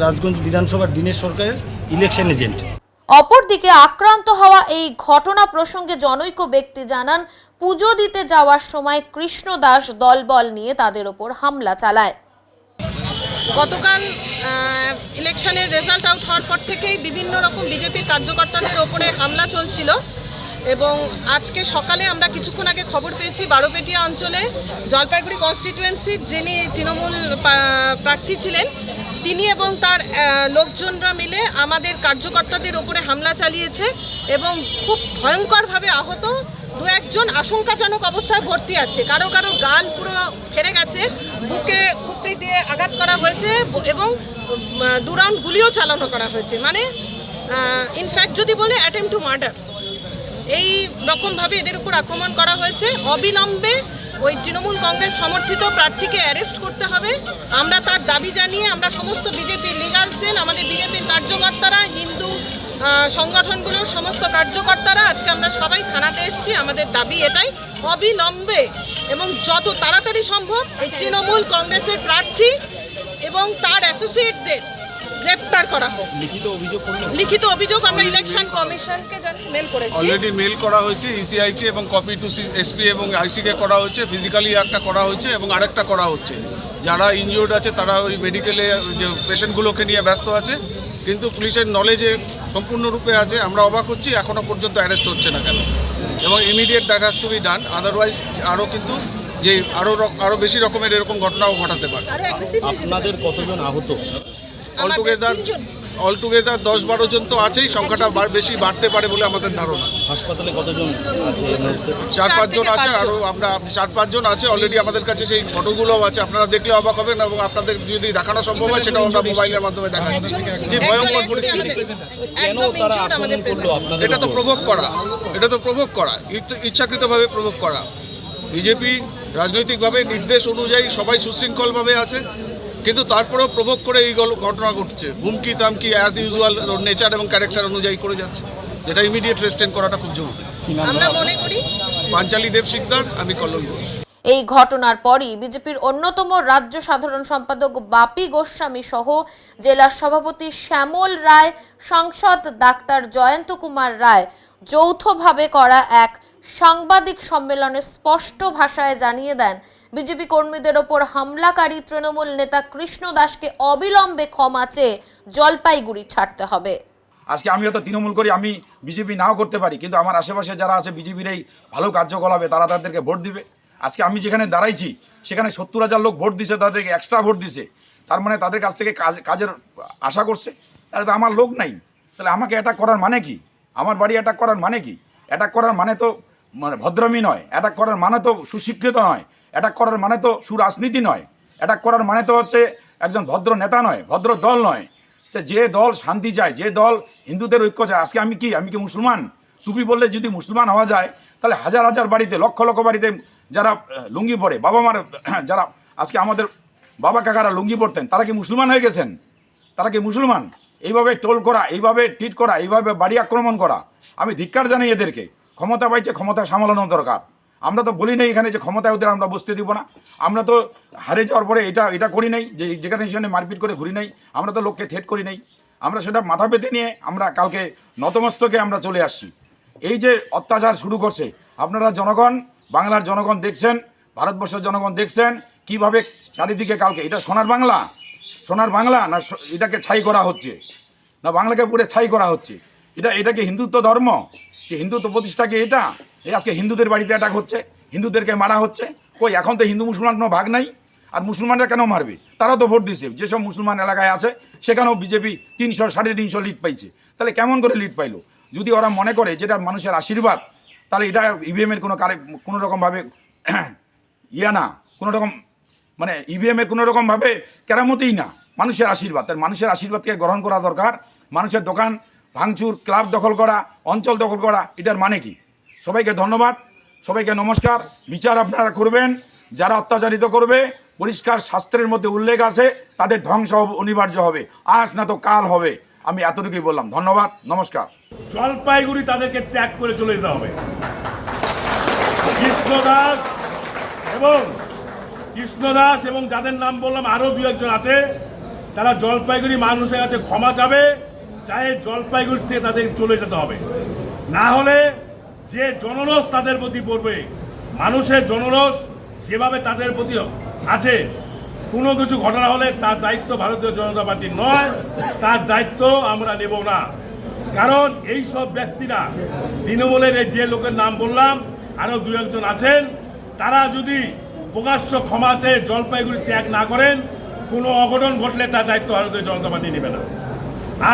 রাজগঞ্জ বিধানসভার দীনেশ সরকারের ইলেকশন এজেন্ট। অপরদিকে আক্রান্ত হওয়া এই ঘটনা প্রসঙ্গে জনৈক ব্যক্তি জানান, পুজো দিতে যাওয়ার সময় কৃষ্ণ দাস দলবল নিয়ে তাদের ওপর হামলা চালায়। গতকাল ইলেকশনের রেজাল্ট আউট হওয়ার পর থেকেই বিভিন্ন রকম বিজেপির কার্যকর্তাদের ওপরে হামলা চলছিল এবং আজকে সকালে আমরা কিছুক্ষণ আগে খবর পেয়েছি বারোপেটিয়া অঞ্চলে জলপাইগুড়ি কনস্টিটুয়েন্সির যিনি তৃণমূল প্রার্থী ছিলেন, তিনি এবং তার লোকজনরা মিলে আমাদের কার্যকর্তাদের ওপরে হামলা চালিয়েছে এবং খুব ভয়ঙ্করভাবে আহত 2-1 আশঙ্কাজনক অবস্থায় ভর্তি আছে। কারো কারো গাল পুরো ফেটে গেছে, বুকে খুপড়ি দিয়ে আঘাত করা হয়েছে এবং 2 রাউন্ড গুলিও চালানো করা হয়েছে। মানে ইনফ্যাক্ট যদি বলে অ্যাটেম্প টু মার্ডার, এই রকমভাবে এদের উপর আক্রমণ করা হয়েছে। অবিলম্বে ওই তৃণমূল কংগ্রেস সমর্থিত প্রার্থীকে অ্যারেস্ট করতে হবে। আমরা তার দাবি জানিয়ে আমরা সমস্ত বিজেপির লিগাল সেল, আমাদের বিজেপির কার্যকর্তারা, হিন্দু সংগঠনগুলোর সমস্ত কার্যকর্তারা আজকে আমরা সবাই থানাতে এসেছি। আমাদের দাবি এটাই, অবিলম্বে এবং যত তাড়াতাড়ি সম্ভব এই তৃণমূল কংগ্রেসের প্রার্থী এবং তার অ্যাসোসিয়েটদের গ্রেপ্তার করা হোক। লিখিত অভিযোগ আমরা ইলেকশন কমিশনকে মেল করেছি। অলরেডি মেল করা হয়েছে ইসিআইকে এবং কপি টু এসপি এবং আইসিকে করা হয়েছে। ফিজিক্যালি একটা করা হয়েছে এবং আরেকটা করা হচ্ছে। যারা ইনজিওর্ড আছে তারা ওই মেডিকেলে যে পেশেন্টগুলোকে নিয়ে ব্যস্ত আছে, কিন্তু পুলিশের নলেজে সম্পূর্ণরূপে আছে। আমরা অবাক হচ্ছি এখনও পর্যন্ত অ্যারেস্ট হচ্ছে না কেন, এবং immediate that has to be done, otherwise আরও কিন্তু যে আরও বেশি রকমের এরকম ঘটনাও ঘটাতে পারে। আপনাদের কতজন আহত? অল টুগেদার 10-12 জন তো আছেই, সংখ্যাটা বেশি বাড়তে পারে বলে আমাদের ধারণা। হাসপাতালে কতজন আছে? 4-5 জন আছে, আরও আমরা 4-5 জন আছে অলরেডি। আমাদের কাছে সেই ফটোগুলোও আছে, আপনারা দেখলে অবাক হবেন, এবং আপনাদের যদি দেখানো সম্ভব হয় সেটাও আমরা মোবাইলের মাধ্যমে দেখাচ্ছি। যে ভয়ঙ্কর পরিস্থিতি, কেন তারা আক্রমণ করলো আপনাদের? এটা তো প্রভোগ করা, ইচ্ছাকৃতভাবে প্রভোগ করা। বিজেপি রাজনৈতিকভাবে নির্দেশ অনুযায়ী সবাই সুশৃঙ্খলভাবে আছে, কিন্তু তারপরেও প্রভোগ করে এই ঘটনা ঘটছে। হুমকি তামকি অ্যাজ ইউজুয়াল নেচার এবং ক্যারেক্টার অনুযায়ী করে যাচ্ছে, যেটা ইমিডিয়েট রেস্টেন করাটা খুব জরুরি। আমরা মনে করি পাঞ্চালী দেব শিকদার, আমি কল্লোল ঘোষ। এই ঘটনার পরই বিজেপির অন্যতম রাজ্য সাধারণ সম্পাদক বাপি গোস্বামী সহ জেলা সভাপতি শ্যামল রায়, সাংসদ ডাক্তার জয়ন্ত কুমার রায় যৌথভাবে করা এক সাংবাদিক সম্মেলনে স্পষ্ট ভাষায় জানিয়ে দেন বিজেপি কর্মীদের ওপর হামলাকারী তৃণমূল নেতা কৃষ্ণ দাসকে অবিলম্বে ক্ষমা চেয়ে জলপাইগুড়ি ছাড়তে হবে। আজকে আমি হয়তো তৃণমূল করি, আমি বিজেপি নাও করতে পারি, কিন্তু আমার আশেপাশে যারা আছে বিজেপির এই ভালো কার্যকলাপে তারা তাদেরকে ভোট দিবে। আজকে আমি যেখানে দাঁড়াইছি সেখানে 70,000 লোক ভোট দিছে, তাদেরকে এক্সট্রা ভোট দিছে, তার মানে তাদের কাছ থেকে কাজের আশা করছে। তাহলে তো আমার লোক নাই, তাহলে আমাকে অ্যাটাক করার মানে কি? আমার বাড়ি অ্যাটাক করার মানে কি? অ্যাটাক করার মানে তো মানে ভদ্রমী নয়, অ্যাটাক করার মানে তো সুশিক্ষিত নয়, অ্যাটাক করার মানে তো সুরাজনীতি নয়, অ্যাটাক করার মানে তো হচ্ছে একজন ভদ্র নেতা নয়, ভদ্র দল নয়। যে দল শান্তি চায়, যে দল হিন্দুদের ঐক্য চায়। আজকে আমি কি মুসলমান? টুপি বললে যদি মুসলমান হওয়া যায়, তাহলে হাজার হাজার বাড়িতে, লক্ষ লক্ষ বাড়িতে যারা লুঙ্গি পরে, বাবা মার যারা আজকে আমাদের বাবা কাকারা লুঙ্গি পরতেন, তারা কি মুসলমান হয়ে গেছেন? তারা কি মুসলমান? এইভাবে টোল করা, এইভাবে ট্রিট করা, এইভাবে বাড়ি আক্রমণ করা, আমি ধিক্কার জানাই এদেরকে। ক্ষমতা পাইছে, ক্ষমতা সামলানো দরকার। আমরা তো বলি নাই এখানে যে ক্ষমতায় ওদের আমরা বসতে দিব না। আমরা তো হারে যাওয়ার পরে এটা করি নাই যে যেখানে সেখানে মারপিট করে ঘুরি নাই। আমরা তো লোককে থ্রেট করি নাই। আমরা সেটা মাথা পেতে নিয়ে আমরা কালকে নতমস্তকে আমরা চলে আসছি। এই যে অত্যাচার শুরু করছে, আপনারা জনগণ, বাংলার জনগণ দেখছেন, ভারতবর্ষের জনগণ দেখছেন কিভাবে চারিদিকে কালকে এটা সোনার বাংলা না এটাকে ছাই করা হচ্ছে, না বাংলাকে পুরো ছাই করা হচ্ছে। এটা কি হিন্দুত্ব ধর্ম? কি হিন্দুত্ব প্রতিষ্ঠা কি এটা? এই আজকে হিন্দুদের বাড়িতে অ্যাটাক হচ্ছে, হিন্দুদেরকে মারা হচ্ছে। কই এখন তো হিন্দু মুসলমান কোনো ভাগ নাই। আর মুসলমানরা কেন মারবে? তারাও তো ভোট দিয়েছে। যেসব মুসলমান এলাকায় আছে সেখানেও বিজেপি 300-350 লিড পাইছে। তাহলে কেমন করে লিড পাইলো? যদি ওরা মনে করে যেটা মানুষের আশীর্বাদ, তাহলে এটা ইভিএমের কোনো রকমভাবে না, কোনো রকম মানে ইভিএমের কোনো রকমভাবে কেরামতেই না, মানুষের আশীর্বাদ। তার মানুষের আশীর্বাদকে গ্রহণ করা দরকার। মানুষের দোকান ভাঙচুর, ক্লাব দখল করা, অঞ্চল দখল করা, এটার মানে কি? সবাইকে ধন্যবাদ, সবাইকে নমস্কার। বিচার আপনারা করবেন। যারা অত্যাচারিত করবে, পরিষ্কার শাস্ত্রের মধ্যে উল্লেখ আছে, তাদের ধ্বংস অনিবার্য হবে, আজ না তো কাল হবে। আমি এতটুকুই বললাম। ধন্যবাদ, নমস্কার। জলপাইগুড়ি তাদেরকে ত্যাগ করে চলে যেতে হবে। কৃষ্ণ দাস এবং যাদের নাম বললাম আরো 2-1 আছে, তারা জলপাইগুড়ি মানুষের কাছে ক্ষমা চাবে, চাहे জলপাইগুড়ি থেকে তাদের চলে যেতে হবে। না হলে যে জনরোষ তাদের প্রতি পড়বে, মানুষের জনরোষ যেভাবে তাদের প্রতি আছে, কোনো কিছু ঘটনা হলে তার দায়িত্ব ভারতীয় জনতা পার্টির নয়, তার দায়িত্ব আমরা নেব না। কারণ এই সব ব্যক্তিরা, তৃণমূলের যে লোকের নাম বললাম আরো 2-1 আছেন, তারা যদি প্রকাশ্য ক্ষমা চেয়ে জলপাইগুড়ি ত্যাগ না করেন, কোনো অঘটন ঘটলে তার দায়িত্ব ভারতীয় জনতা পার্টি নেবে না।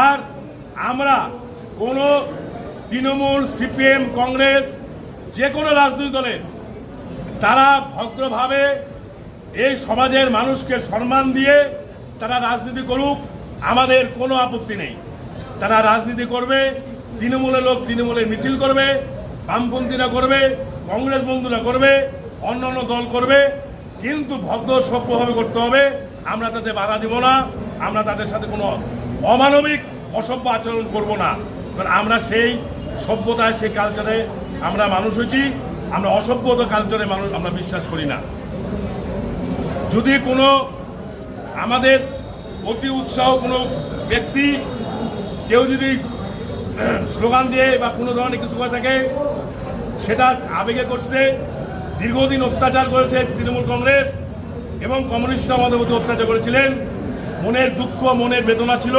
আর আমরা কোনো তৃণমূল, সিপিএম, কংগ্রেস, যে কোনো রাজনৈতিক দলের, তারা ভদ্রভাবে এই সমাজের মানুষকে সম্মান দিয়ে তারা রাজনীতি করুক, আমাদের কোনো আপত্তি নেই। তারা রাজনীতি করবে, তৃণমূলের লোক তৃণমূলের মিছিল করবে, বামপন্থীরা করবে, কংগ্রেস বন্ধুরা করবে, অন্যান্য দল করবে, কিন্তু ভদ্র সভ্যভাবে করতে হবে। আমরা তাতে বাধা দিব না, আমরা তাদের সাথে কোনো অমানবিক অসভ্য আচরণ করব না। কারণ আমরা সেই সভ্যতায়, সেই কালচারে আমরা মানুষ হয়েছি। আমরা অসভ্যতা কালচারে মানুষ আমরা বিশ্বাস করি না। যদি কোনো আমাদের অতি উৎসাহ কোনো ব্যক্তি কেউ যদি স্লোগান দিয়ে বা কোনো ধরনের কিছু করে থাকে, সেটা আবেগে করছে। দীর্ঘদিন অত্যাচার করেছে তৃণমূল কংগ্রেস এবং কমিউনিস্টরা আমাদের প্রতি অত্যাচার করেছিলেন। মনের দুঃখ, মনের বেদনা ছিল।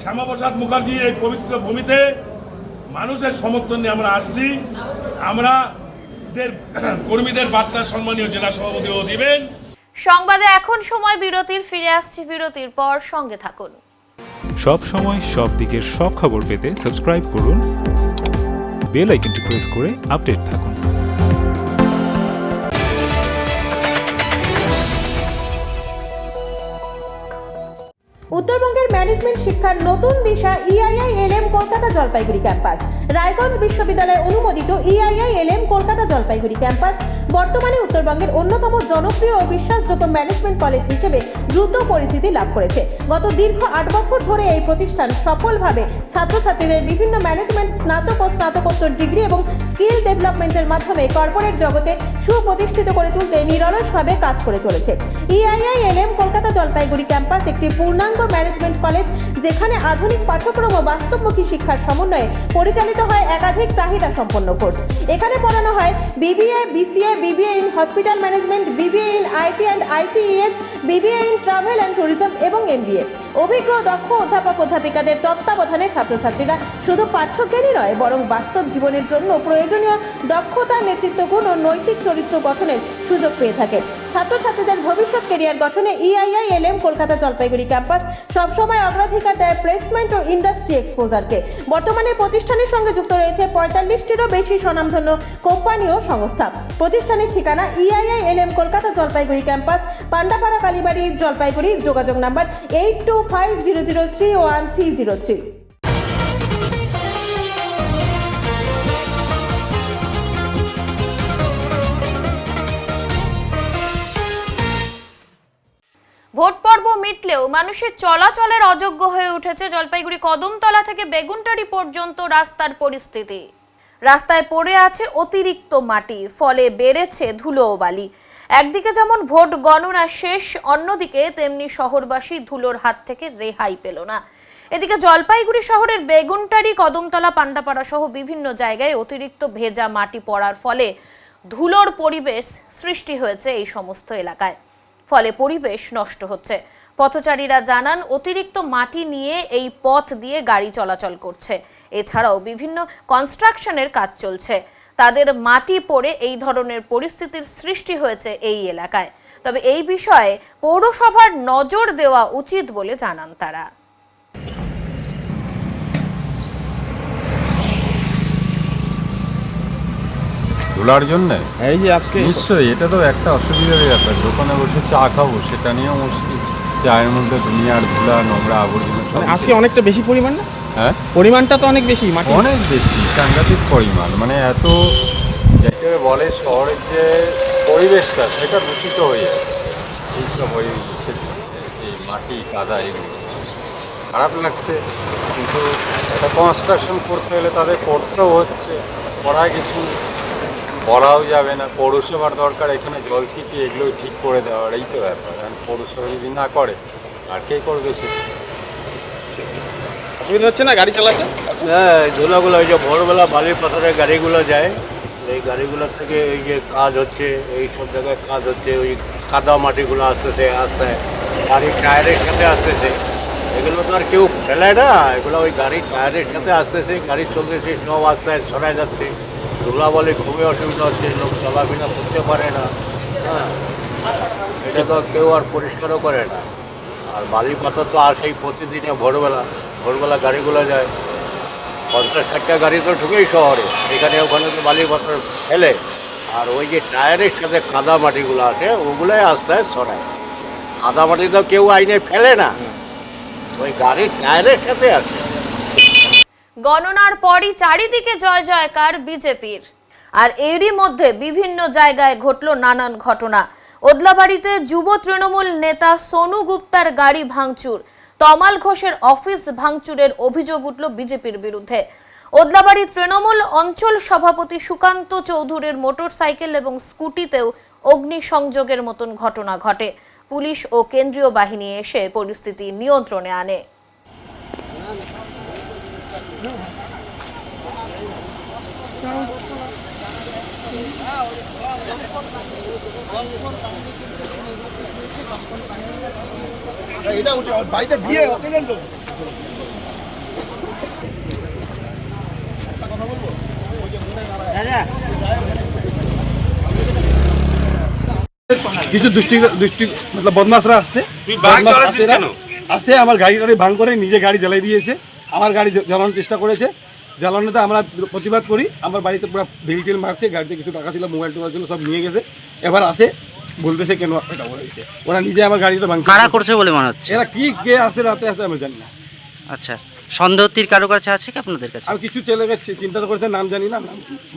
শ্যামাপ্রসাদ মুখার্জির এই পবিত্র ভূমিতে মানুষের সমর্থন নিয়ে আমরা আসছি। আমরা কর্মীদের বার্তা সম্মানীয় জেলা সভাপতিও দিবেন। সংবাদে এখন সময় বিরতির, ফিরে আসছি বিরতির পর, সঙ্গে থাকুন। সব সময় সব দিকের সব খবর পেতে সাবস্ক্রাইব করুন, বেল আইকনটি প্রেস করে আপডেট থাকুন। উত্তরবঙ্গের ম্যানেজমেন্ট শিক্ষার নতুন দিশা EIILM কলকাতা জলপাইগুড়ি ক্যাম্পাস। রায়গঞ্জ বিশ্ববিদ্যালয় অনুমোদিত EIILM কলকাতা জলপাইগুড়ি ক্যাম্পাস বর্তমানে উত্তরবঙ্গের অন্যতম জনপ্রিয় ও বিশ্বাসযোগ্য ম্যানেজমেন্ট কলেজ হিসেবে দ্রুত পরিচিতি লাভ করেছে। গত দীর্ঘ 8 বছর ধরে এই প্রতিষ্ঠান সফলভাবে ছাত্রছাত্রীদের বিভিন্ন ম্যানেজমেন্ট স্নাতক ও স্নাতকোত্তর ডিগ্রি এবং স্কিল ডেভেলপমেন্টের মাধ্যমে কর্পোরেট জগতে সুপ্রতিষ্ঠিত করে তুলতে নিরলসভাবে কাজ করে চলেছে। EIILM কলকাতা জলপাইগুড়ি ক্যাম্পাস একটি পূর্ণাঙ্গ ম্যানেজমেন্ট কলেজ, যেখানে আধুনিক পাঠ্যক্রম ও বাস্তবমুখী শিক্ষার সমন্বয়ে পরিচালিত হয় একাধিক চাহিদা সম্পন্ন কোর্স। এখানে পড়ানো হয় BBA, BCA, BBA in hospital management, BBA in IT and ITES, BBA in travel and tourism এবং MBA। অভিজ্ঞ দক্ষ অধ্যাপক অধ্যাপিকাদের তত্ত্বাবধানে ছাত্রছাত্রীরা শুধু পাঠ্যজ্ঞানই নয়, বরং বাস্তব জীবনের জন্য প্রয়োজনীয় দক্ষতা, নেতৃত্বগুণ ও নৈতিক চরিত্র গঠনের সুযোগ পেয়ে থাকে। ছাত্রছাত্রীদের ভবিষ্যৎ ক্যারিয়ার গঠনে EIILM কলকাতা জলপাইগুড়ি ক্যাম্পাস সবসময় অগ্রাধিকার দেয় প্লেসমেন্ট ও ইন্ডাস্ট্রি এক্সপোজারকে। বর্তমানে প্রতিষ্ঠানের সঙ্গে যুক্ত রয়েছে 45টিরও বেশি স্বনামধন্য কোম্পানি ও সংস্থা। প্রতিষ্ঠানের ঠিকানা EIILM কলকাতা জলপাইগুড়ি ক্যাম্পাস, পান্ডাপাড়া, কালীবাড়ি, জলপাইগুড়ি। যোগাযোগ নাম্বার 8250031303। ভোট পর্ব মিটলেও মানুষের চলাচলের অযোগ্য হয়ে উঠেছে জলপাইগুড়ি কদমতলা থেকে বেগুনটারি পর্যন্ত রাস্তার পরিস্থিতি। রাস্তায় পড়ে আছে অতিরিক্ত মাটি, ফলে বেড়েছে ধুলো ও বালি। একদিকে যেমন ভোট গণনা শেষ, অন্যদিকে তেমনি শহরবাসী ধুলোর হাত থেকে রেহাই পেল না। এদিকে জলপাইগুড়ি শহরের বেগুনটারি, কদমতলা, পান্ডাপাড়া সহ বিভিন্ন জায়গায় অতিরিক্ত ভেজা মাটি পড়ার ফলে ধুলোর পরিবেশ সৃষ্টি হয়েছে এই সমস্ত এলাকায়। ফলে পরিবেশ নষ্ট হচ্ছে। পথচারীরা জানান, অতিরিক্ত মাটি নিয়ে এই পথ দিয়ে গাড়ি চলাচল করছে। এছাড়াও বিভিন্ন কনস্ট্রাকশনের কাজ চলছে। তাদের মাটি পড়ে এই ধরনের পরিস্থিতির সৃষ্টি হয়েছে এই এলাকায়। তবে এই বিষয়ে পৌরসভার নজর দেওয়া উচিত বলে জানান তারা। ধুলার জন্য এই যে আজকে নিশ্চয়ই এটা তো একটা অসুবিধার ব্যাপার। দোকানে বসে চা খাবো, সেটা নিয়েও মুশকিল। চায়ের মধ্যে দুনিয়ার ধুলা, নোংরা, আবর্জনা। আজকে অনেকটা বেশি পরিমাণ না? হ্যাঁ, পরিমাণটা তো অনেক বেশি, অনেক বেশি, সাংঘাতিক পরিমাণ। মানে এত, যেটাকে বলে শহরের যে পরিবেশটা, সেটা দূষিত হয়ে যাচ্ছে এইসব ওই এই মাটি, কাদা, এগুলো খারাপ লাগছে। কিন্তু একটা কনস্ট্রাকশন করতে হলে তাদের করতেও হচ্ছে, করায় কিছু বলাও যাবে না। পৌরসভার দরকার এখানে জল ছিটিয়ে এগুলো ঠিক করে দেওয়ার, এই তো ব্যাপার। কারণ পৌরসভা যদি না করে আর কে করবে? সে অসুবিধা হচ্ছে না গাড়ি চালাতে? হ্যাঁ, ধুলাগুলো ওই যে ভোরবেলা বালির পাথরের গাড়িগুলো যায়, এই গাড়িগুলোর থেকে এই যে কাজ হচ্ছে, এই সব জায়গায় কাজ হচ্ছে, ওই কাদা মাটিগুলো আসতেছে, আস্তে গাড়ির টায়ারের সাথে আসতেছে। এগুলো তো আর কেউ ফেলায় না, এগুলো ওই গাড়ির টায়ারের সাথে আসতেছে, গাড়ি চলতেছে, সব আস্তায় ছড়ায় যাচ্ছে। ধুলা বলে খুবই অসুবিধা হচ্ছে, লোক চলাফেরা করতে পারে না। হ্যাঁ, এটা তো কেউ আর পরিষ্কারও করে না। আর বালি পাথর তো আসেই প্রতিদিনে ভোরবেলা গাড়িগুলো যায়, 50-60টা গাড়ি তো ঢুকেই শহরে, এখানে ওখানে তো বালি পাথর ফেলে। আর ওই যে টায়ারের সাথে কাদা মাটিগুলো আসে, ওগুলোই আস্তায় ছড়ায়। কাদা মাটি তো কেউ আইনে ফেলে না, ওই গাড়ির টায়ারের সাথে আসে। গণনার পরই চারিদিকে জয় জয়কার বিজেপির। আর এরই মধ্যে বিভিন্ন জায়গায় ঘটল নানান ঘটনা। ওদলাবাড়িতে যুব তৃণমূল নেতা সোনু গুপ্তার গাড়ি ভাঙচুর, তমাল ঘোষের অফিস ভাঙচুরের অভিযোগ উঠল বিজেপির বিরুদ্ধে। ওদলাবাড়ি তৃণমূল অঞ্চল সভাপতি সুকান্ত চৌধুরীর মোটরসাইকেল এবং স্কুটিতেও অগ্নিসংযোগের মতন ঘটনা ঘটে। পুলিশ ও কেন্দ্রীয় বাহিনী এসে পরিস্থিতি নিয়ন্ত্রণে আনে। এটা হচ্ছে বাড়িতে বিয়ে, ওকে জানতো। কিছু দুষ্টি বদমাশরা আসছে। আসে আমার গাড়িটা ভাঙ করে নিজে গাড়ি জ্বালাই দিয়েছে, আমার গাড়ি জ্বালানোর চেষ্টা করেছে। জ্বালানোতে আমরা প্রতিবাদ করি, আমার বাড়িতে পুরো ভেহিকেল মারছে, গাড়িতে কিছু টাকা ছিল, মোবাইল টোবাইল ছিল, সব নিয়ে গেছে। এবার আসে বলতেছে কেন এটা হয়েছে, ওরা নিজে আমার গাড়িটা ভাঙছে। কারা করছে বলে মনে হচ্ছে? এরা কি কে আসে রাতে আসে আমি জানি না। আচ্ছা, সন্দেহতির কারো কাছে আছে কি আপনাদের কাছে? আর কিছু ছেলেকে চিন্তা করেছে, নাম জানি না।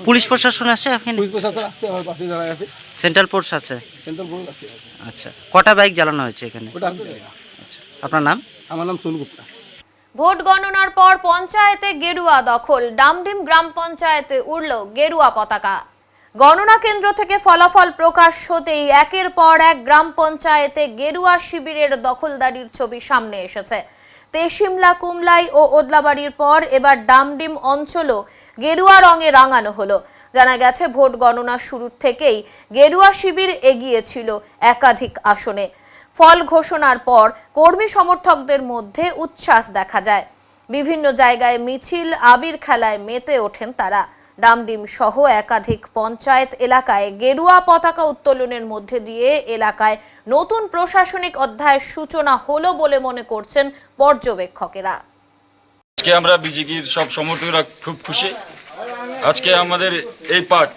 পুলিশ প্রশাসন আসছে এখানে? পুলিশ প্রশাসন আসছে, আমার পাশে যারা আছে। সেন্ট্রাল ফোর্স আছে? সেন্ট্রাল ফোর্স আছে। আচ্ছা, কটা বাইক জ্বালানো হয়েছে এখানে? ওটা আমি জানি না। আচ্ছা, আপনার নাম? আমার নাম সোনু গুপ্তা। ভোট গণনার পর পঞ্চায়েতে গেরুয়া দখল, ডামডিম গ্রাম পঞ্চায়েতে উড়ল গেরুয়া পতাকা। গণনা কেন্দ্র থেকে ফলাফল প্রকাশ হতেই একের পর এক গ্রাম পঞ্চায়েতে গেরুয়া শিবিরের দখলদারির ছবি সামনে এসেছে। তেশিমলা, কুমলাই ও ওদলাবাড়ির পর এবার ডামডিম অঞ্চলও গেরুয়া রঙে রাঙানো হলো। জানা গেছে ভোট গণনা শুরুর থেকেই গেরুয়া শিবির এগিয়েছিল একাধিক আসনে। ফল ঘোষণার পর কর্মী সমর্থকদের মধ্যে উচ্ছ্বাস দেখা যায়। বিভিন্ন জায়গায় মিছিল, আবির খেলায় মেতে ওঠেন তারা। ডামডিম সহ একাধিক পঞ্চায়েত এলাকায় গেরুয়া পতাকা উত্তোলনের মধ্যে দিয়ে এলাকায় নতুন প্রশাসনিক অধ্যায়ের সূচনা হলো বলে মনে করছেন পর্যবেক্ষকেরা। আজকে আমরা বিজেপির সব সমর্থকরা খুব খুশি। আজকে আমাদের এই পার্ট,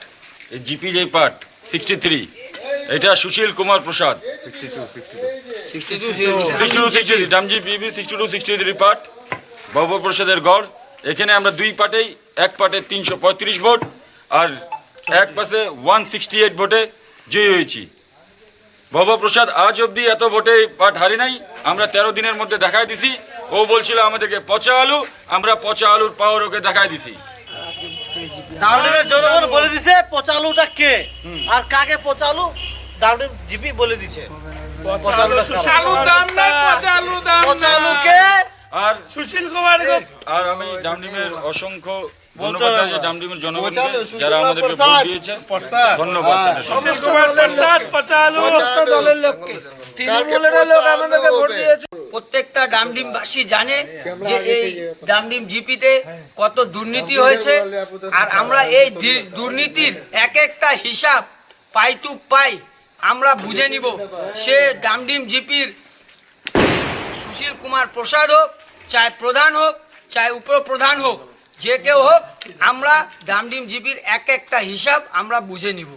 এই জিপির এই পার্ট 63, এটা সুশীল কুমার প্রসাদ 62 ডামজি বিবি 62-63 পার্ট বাবু প্রসাদের গড়। এখানে আমরা দুই পার্টেই, এক পার্টে 335 ভোট আর এক পাশে 168 ভোটে জয়ী হয়েছি। বাবা প্রসাদ আজ অবধি এত ভোটে পার্ট হারি নাই। আমরা 13 দিনের মধ্যে দেখাই দিছি। ও বলছিল আমাদেরকে পচা আলু, আমরা পচা আলুর পাওয়ার ওকে দেখাই দিছি। ডামডিমের জনগণ বলে দিছে পচা আলুটা কে আর কাকে পচা আলু, ডামডিম জিপি বলে দিছে। আর সুশীল কুমার আর আমি ডামডিমের অসংখ্য ধন্যবাদ জানাই ডামডিমের জনগণকে যারা আমাদেরকে ভোট দিয়েছে। ধন্যবাদ। সুশীল কুমার প্রসাদ পচা আলু দলের লোককে, তৃণমূলের লোক আমাদেরকে ভোট দিয়েছে। প্রত্যেকটা ডামডিমবাসী জানে যে এই ডামডিম জিপিতে কত দুর্নীতি হয়েছে, আর আমরা এই দুর্নীতির এক একটা হিসাব পাই টু পাই আমরা বুঝে নিব। সে ডামডিম জিপির সুশীল কুমার প্রসাদ হোক, চাই প্রধান হোক, চাই উপপ্রধান হোক, যে কেউ হোক, আমরা ডামডিম জিপির এক একটা হিসাব আমরা বুঝে নিব।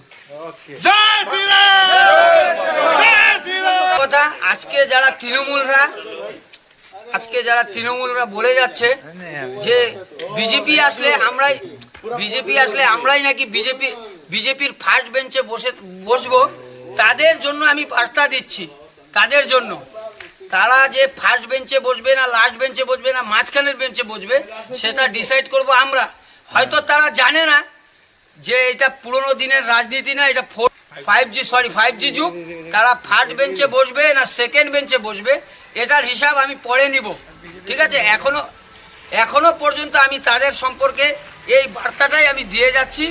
কথা আজকে যারা তৃণমূলরা বলে যাচ্ছে যে বিজেপি আসলে আমরাই নাকি বিজেপির ফার্স্ট বেঞ্চে বসবো, তাদের জন্য আমি বার্তা দিচ্ছি। তাদের জন্য, তারা যে ফার্স্ট বেঞ্চে বসবে না লাস্ট বেঞ্চে বসবে না মাঝখানের বেঞ্চে বসবে সেটা ডিসাইড করব আমরা। হয়তো তারা জানে না যে এটা পুরোনো দিনের রাজনীতি না, এটা 5G যুগ। তারা ফার্স্ট বেঞ্চে বসবে না সেকেন্ড বেঞ্চে বসবে এটার হিসাব আমি পরে নিব, ঠিক আছে? এখনো পর্যন্ত আমি তাদের সম্পর্কে এই বার্তাটাই আমি দিয়ে যাচ্ছি,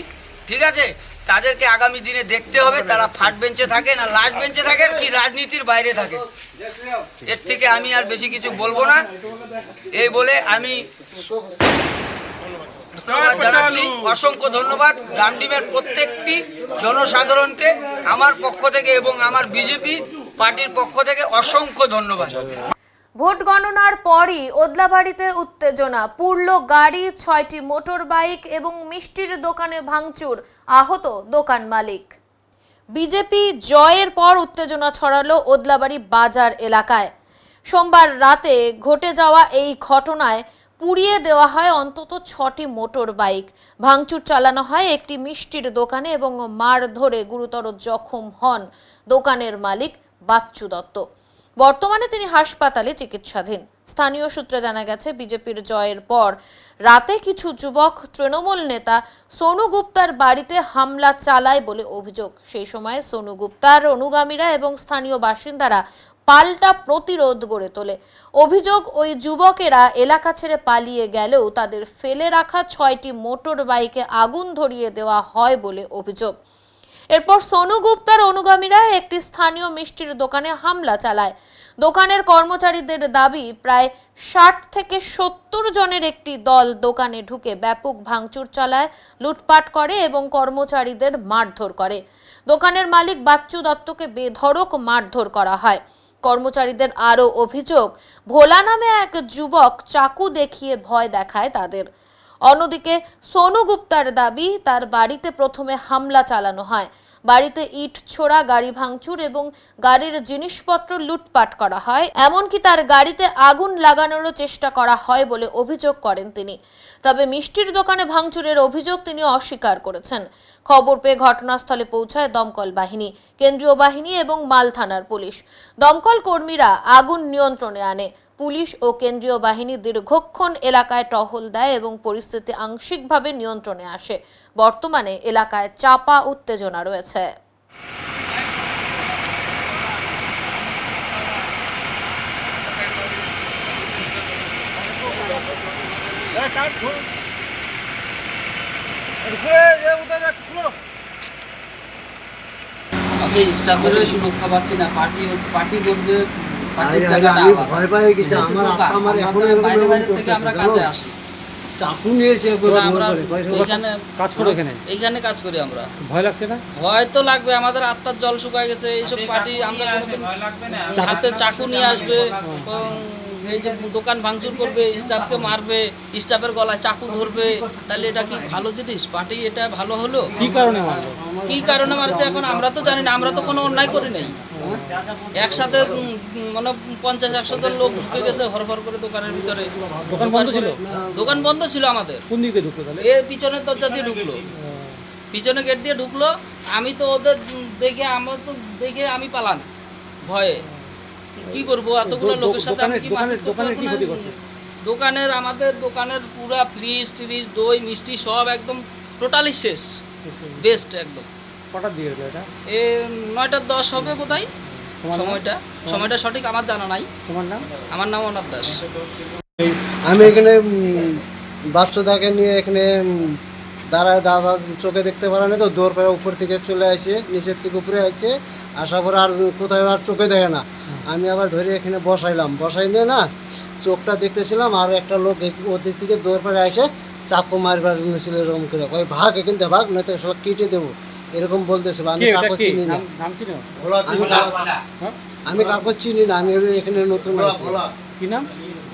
ঠিক আছে? তাদেরকে আগামী দিনে দেখতে হবে তারা ফার্স্ট বেঞ্চে থাকে না লাস্ট বেঞ্চে থাকে কি রাজনীতির বাইরে থাকে। এর থেকে আমি আর বেশি কিছু বলবো না। এই বলে আমি ধন্যবাদ জানাচ্ছি, অসংখ্য ধন্যবাদ ডামডিমের প্রত্যেকটি জনসাধারণকে আমার পক্ষ থেকে এবং আমার বিজেপি পার্টির পক্ষ থেকে অসংখ্য ধন্যবাদ। ভোট গণনার পরই ওদলাবাড়িতে উত্তেজনা, পুড়ল গাড়ি, 6টি মোটর বাইক এবং মিষ্টির দোকানে ভাঙচুর, আহত দোকান মালিক। বিজেপি জয়ের পর উত্তেজনা ছড়ালো ওদলাবাড়ি বাজার এলাকায়। সোমবার রাতে ঘটে যাওয়া এই ঘটনায় পুড়িয়ে দেওয়া হয় অন্তত 6টি মোটর বাইক, ভাঙচুর চালানো হয় একটি মিষ্টির দোকানে এবং মারধরে গুরুতর জখম হন দোকানের মালিক বাচ্চু দত্ত। বর্তমানে তিনি হাসপাতালে চিকিৎসাধীন। স্থানীয় সূত্রে জানা গেছে বিজেপির জয়ের পর রাতে কিছু যুবক তৃণমূল নেতা সোনু গুপ্তার বাড়িতে হামলা চালায় বলে অভিযোগ। সেই সময় সোনু গুপ্তার অনুগামীরা এবং স্থানীয় বাসিন্দারা পাল্টা প্রতিরোধ গড়ে তোলে। অভিযোগ, ওই যুবকেরা এলাকা ছেড়ে পালিয়ে গেলেও তাদের ফেলে রাখা 6টি মোটর বাইকে আগুন ধরিয়ে দেওয়া হয় বলে অভিযোগ। এরপর সোনু গুপ্তার অনুগামীরা একটি স্থানীয় মিষ্টির দোকানে হামলা চালায়। দোকানের কর্মচারীদের দাবি প্রায় 60 থেকে 70 জনের একটি দল দোকানে ঢুকে ব্যাপক ভাঙচুর চালায়, লুটপাট করে এবং কর্মচারীদের মারধর করে। দোকানের মালিক বাচ্চু দত্তকে বেধড়ক মারধর করা হয়। কর্মচারীদের আরও অভিযোগ, ভোলা নামে এক যুবক চাকু দেখিয়ে ভয় দেখায় তাদের। অন্যদিকে সোনু গুপ্তার দাবি, তার বাড়িতে প্রথমে হামলা চালানো হয়, বাড়িতে ইট ছোড়া, গাড়ি ভাঙচুর এবং গাড়ির জিনিসপত্র লুটপাট করা হয়, এমনকি তার গাড়িতে আগুন লাগানোরও চেষ্টা করা হয় বলে অভিযোগ করেন তিনি। তবে মিষ্টির দোকানে ভাঙচুরের অভিযোগ তিনি অস্বীকার করেছেন। খবর পেয়ে ঘটনাস্থলে পৌঁছায় দমকল বাহিনী, কেন্দ্রীয় বাহিনী এবং মাল থানার পুলিশ। দমকল কর্মীরা আগুন নিয়ন্ত্রণে আনে। পুলিশ ও কেন্দ্রীয় বাহিনী দীর্ঘক্ষণ এলাকায় টহল দেয় এবং পরিস্থিতি আংশিকভাবে নিয়ন্ত্রণে আসে। বর্তমানে এলাকায় চাপা উত্তেজনা রয়েছে। আমাকে স্টাফেরও সুরক্ষা পাচ্ছি না, পার্টি হচ্ছে, পার্টি করবে, পার্টির আরে, জায়গাটা আমি আলাদা। ভয় পেয়ে গেছি, এটা হচ্ছে আমার দোকান। আত্মা আমার আমরা এখনো তো এরকম বাইরে এরকম বাইরে থেকে আমরা করতেছে, কাজে জানো? আসি। চাকু নিয়েছে আমরা এইখানে কাজ করো এখানে? এইখানে কাজ করি আমরা। ভয় লাগছে না? ভয় তো লাগবে, আমাদের আত্মার জল শুকায় গেছে। এইসব পার্টি আমরা কোনোদিন হাতে চাকু নিয়ে আসবে, এই যে দোকান ভাঙচুর করবে, স্টাফকে মারবে, স্টাফের গলায় চাকু ধরবে, তাহলে এটা কি ভালো জিনিস? পার্টি এটা ভালো হলো? কি কারণে মারলো? কি কারণে মারছে এখন আমরা তো জানি না, আমরা তো কোনো অন্যায় করি নাই। একসাথে মানে 50-100 জন লোক ঢুকে গেছে হরভর করে দোকানের ভিতরে। দোকান বন্ধ ছিল? দোকান বন্ধ ছিল আমাদের। কোন দিক দিয়ে ঢুকলো তাহলে? এ পিছনের দরজা দিয়ে ঢুকলো, পিছনে গেট দিয়ে ঢুকলো। আমি তো ওদের দেখে আমি পালান ভয়ে। কি করবো এতগুলো লোকের সাথে? আমি কি দোকানের কি ক্ষতি করছে? দোকানের, আমাদের দোকানের পুরা ফ্রিজ ট্রিজ, দই মিষ্টি সব একদম টোটালি শেষ, বেস্ট একদম। কটার দিকে এটা? 9:10 হবে বোধহয় সময়টা সঠিক আমার জানা নাই। তোমার নাম? আমার নাম অনাথ দাস। আমি এখানে বাচ্চাটাকে নিয়ে এখানে দাঁড়ায়, দাদা চোখে দেখতে পারে না তো, দৌড় পেয়ে উপর থেকে চলে আসে, নিচের থেকে উপরে আসছে, আসার পরে আর কোথায় আর চোখে দেখে না। আমি আবার ধরে এখানে বসাই নিয়ে না চোখটা দেখতেছিলাম, আর একটা লোক ওদের থেকে দৌড় পেয়ে আসে চাকু মারবার ছিল, এরকম করে ওই ভাগ এখান থেকে ভাগ, নয়তো সব কেটে দেবো, এরকম বলতেছিল। আমি কাগজ চিনি না, আমি কাগজ চিনি না, আমি এখানে নতুন আছি। কি নাম?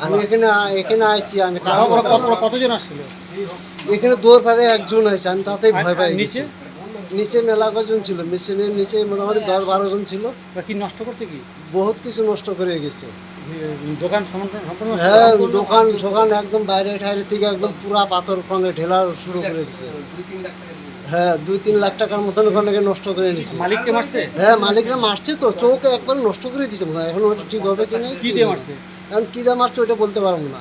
আমি এখানে আসছি। আমি কতজন আসছিল এখানে? দৌড় পারে একজন আছে, আমি তাতেই ভয় পাই। নিচে মেলা কজন ছিল, মেশিনের নিচে মোটামুটি 10-12 জন ছিল। কি নষ্ট করছে? কি বহুত কিছু নষ্ট করে গেছে। দোকান? হ্যাঁ, দোকান একদম বাইরে ঠাইরে থেকে একদম পুরা পাথর ওখানে ঢেলা শুরু করে দিচ্ছে। হ্যাঁ, 2-3 লাখ টাকার মতন ওখানে নষ্ট করে নিচ্ছে। মালিককে মারছে? হ্যাঁ, মালিকরা মারছে তো, চোখ একবার নষ্ট করে দিচ্ছে মনে হয়। এখন ওটা ঠিক হবে কিনা, কি দিয়ে মারছে? এখন কি দিয়ে মারছে ওটা বলতে পারবো না।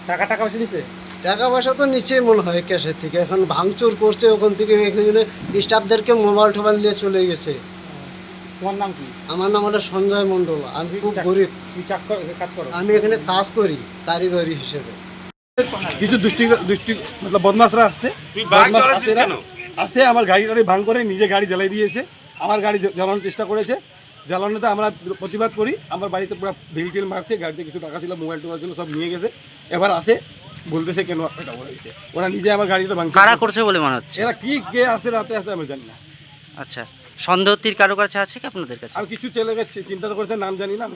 টাকা পয়সা দিছে? টাকা পয়সা তো নিচেই মনে হয় ক্যাশের থেকে। এখন ভাঙচুর করছে ওখান থেকে, এখানে স্টাফদেরকে মোবাইল টোবাইল নিয়ে চলে গেছে। তোমার নাম কি? আমার নাম হলো সঞ্জয় মণ্ডল। আমি খুব গরিব। কাজ করো? আমি এখানে কাজ করি কারিগরি হিসেবে। কিছু দুষ্টি মতলব বদমাশরা আসছে, আসে আমার গাড়ি ভাঙ করে নিজে গাড়ি জ্বালাই দিয়েছে। আমার গাড়ি জ্বালানোর চেষ্টা করেছে, জ্বালানোতে আমরা প্রতিবাদ করি। আমার বাড়িতে পুরো ভিল টিল মারছে, গাড়িতে কিছু টাকা ছিল, মোবাইল টোবাইল ছিল, সব নিয়ে গেছে। এবার আসে বলতেছে কেন এটা হয়েছে, ওরা নিজে আমার গাড়িটা ভাঙছে। কারা করছে বলে মনে হচ্ছে? এরা কি কে আসে রাতে আসে আমি জানি না। আচ্ছা, সন্দেহতির কারো কাছে আছে কি আপনাদের কাছে? আর কিছু ছেলে চিন্তা করছে, নাম জানি না।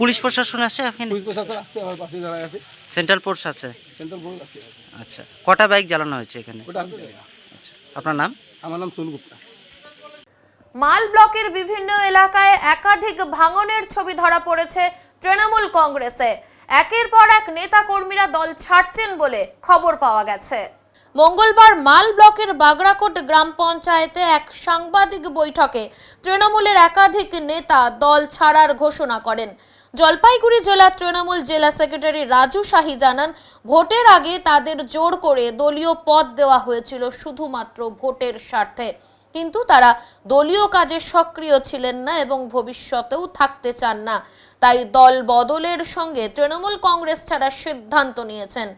পুলিশ প্রশাসন আছে এখানে? পুলিশ প্রশাসন আসছে, আমার পাশে যারা আছে। সেন্ট্রাল ফোর্স আছে? সেন্ট্রাল ফোর্স আছে। আচ্ছা, কটা বাইক জ্বালানো হয়েছে এখানে? ওটা আমি জানি না। আচ্ছা, আপনার নাম? আমার নাম সোনু গুপ্তা। মাল ব্লকের বিভিন্ন এলাকায় একাধিক ভাঙনের ছবি ধরা পড়েছে তৃণমূল কংগ্রেসে। একের পর এক নেতা কর্মীরা দল ছাড়ছেন বলে খবর পাওয়া গেছে। মঙ্গলবার মাল ব্লকের বাগড়াকোট গ্রাম পঞ্চায়েতে এক সাংবাদিক বৈঠকে তৃণমূলের একাধিক নেতা দল ছাড়ার ঘোষণা করেন। জলপাইগুড়ি জেলা তৃণমূল জেলা সেক্রেটারি রাজু শাহী জানান, ভোটের আগে তাদের জোর করে দলীয় পদ দেওয়া হয়েছিল শুধুমাত্র ভোটের স্বার্থে, কিন্তু তারা দলীয় কাজে সক্রিয় ছিলেন না এবং ভবিষ্যতেও থাকতে চান না। তাই দল বদলের সঙ্গে তৃণমূল কংগ্রেস ছাড়ার সিদ্ধান্ত নিয়েছেন।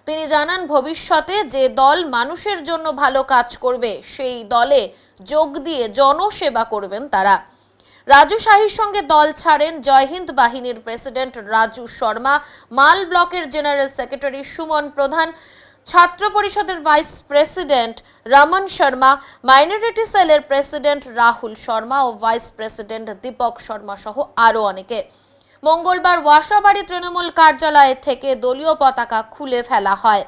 তিনি জানান, ভবিষ্যতে যে দল মানুষের জন্য ভালো কাজ করবে সেই দলে যোগ দিয়ে জনসেবা করবেন তারা। রাজু শাহীর সঙ্গে দল ছাড়েন জয়হিন্দ বাহিনীর প্রেসিডেন্ট রাজু শর্মা, মাল ব্লকের জেনারেল সেক্রেটারি সুমন প্রধান, ছাত্র পরিষদের vice president Raman Sharma, minority সেলের প্রেসিডেন্ট রাহুল শর্মা ও ভাইস প্রেসিডেন্ট দীপক শর্মা সহ আরও অনেকে। মঙ্গলবার ওয়াসাবাড়ি তৃণমূল কার্যালয় থেকে দলীয় পতাকা খুলে ফেলা হয়।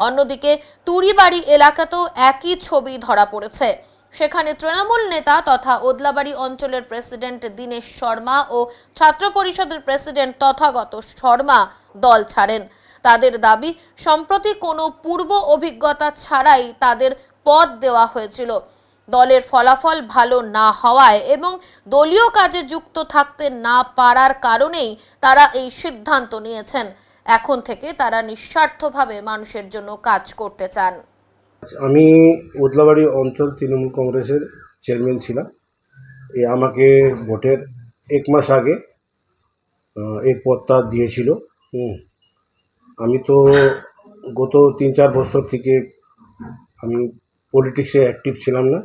অন্যদিকে তুড়িবাড়ি এলাকাতেও একই ছবি ধরা পড়েছে। সেখানে তৃণমূল নেতা তথা ওদলাবাড়ি অঞ্চলের প্রেসিডেন্ট দীনেশ শর্মা ও ছাত্র পরিষদের প্রেসিডেন্ট তথাগত শর্মা দল ছাড়েন। তাদের দাবি, সম্প্রতি কোনো পূর্ব অভিজ্ঞতা ছাড়াই তাদের পদ দেওয়া হয়েছিল। দলের ফলাফল ভালো না হওয়ায় এবং দলীয় কাজে যুক্ত থাকতে না পারার কারণেই তারা এই সিদ্ধান্ত নিয়েছেন। এখন থেকে তারা নিঃস্বার্থভাবে মানুষের জন্য কাজ করতে চান। আমি ওদলাবাড়ি অঞ্চল তৃণমূল কংগ্রেসের চেয়ারম্যান ছিলাম। আমাকে ভোটের 1 মাস আগে এই পদটা দিয়েছিল। আমি তো গত 3-4 বছর থেকে আমি পলিটিক্সে অ্যাক্টিভ ছিলাম না,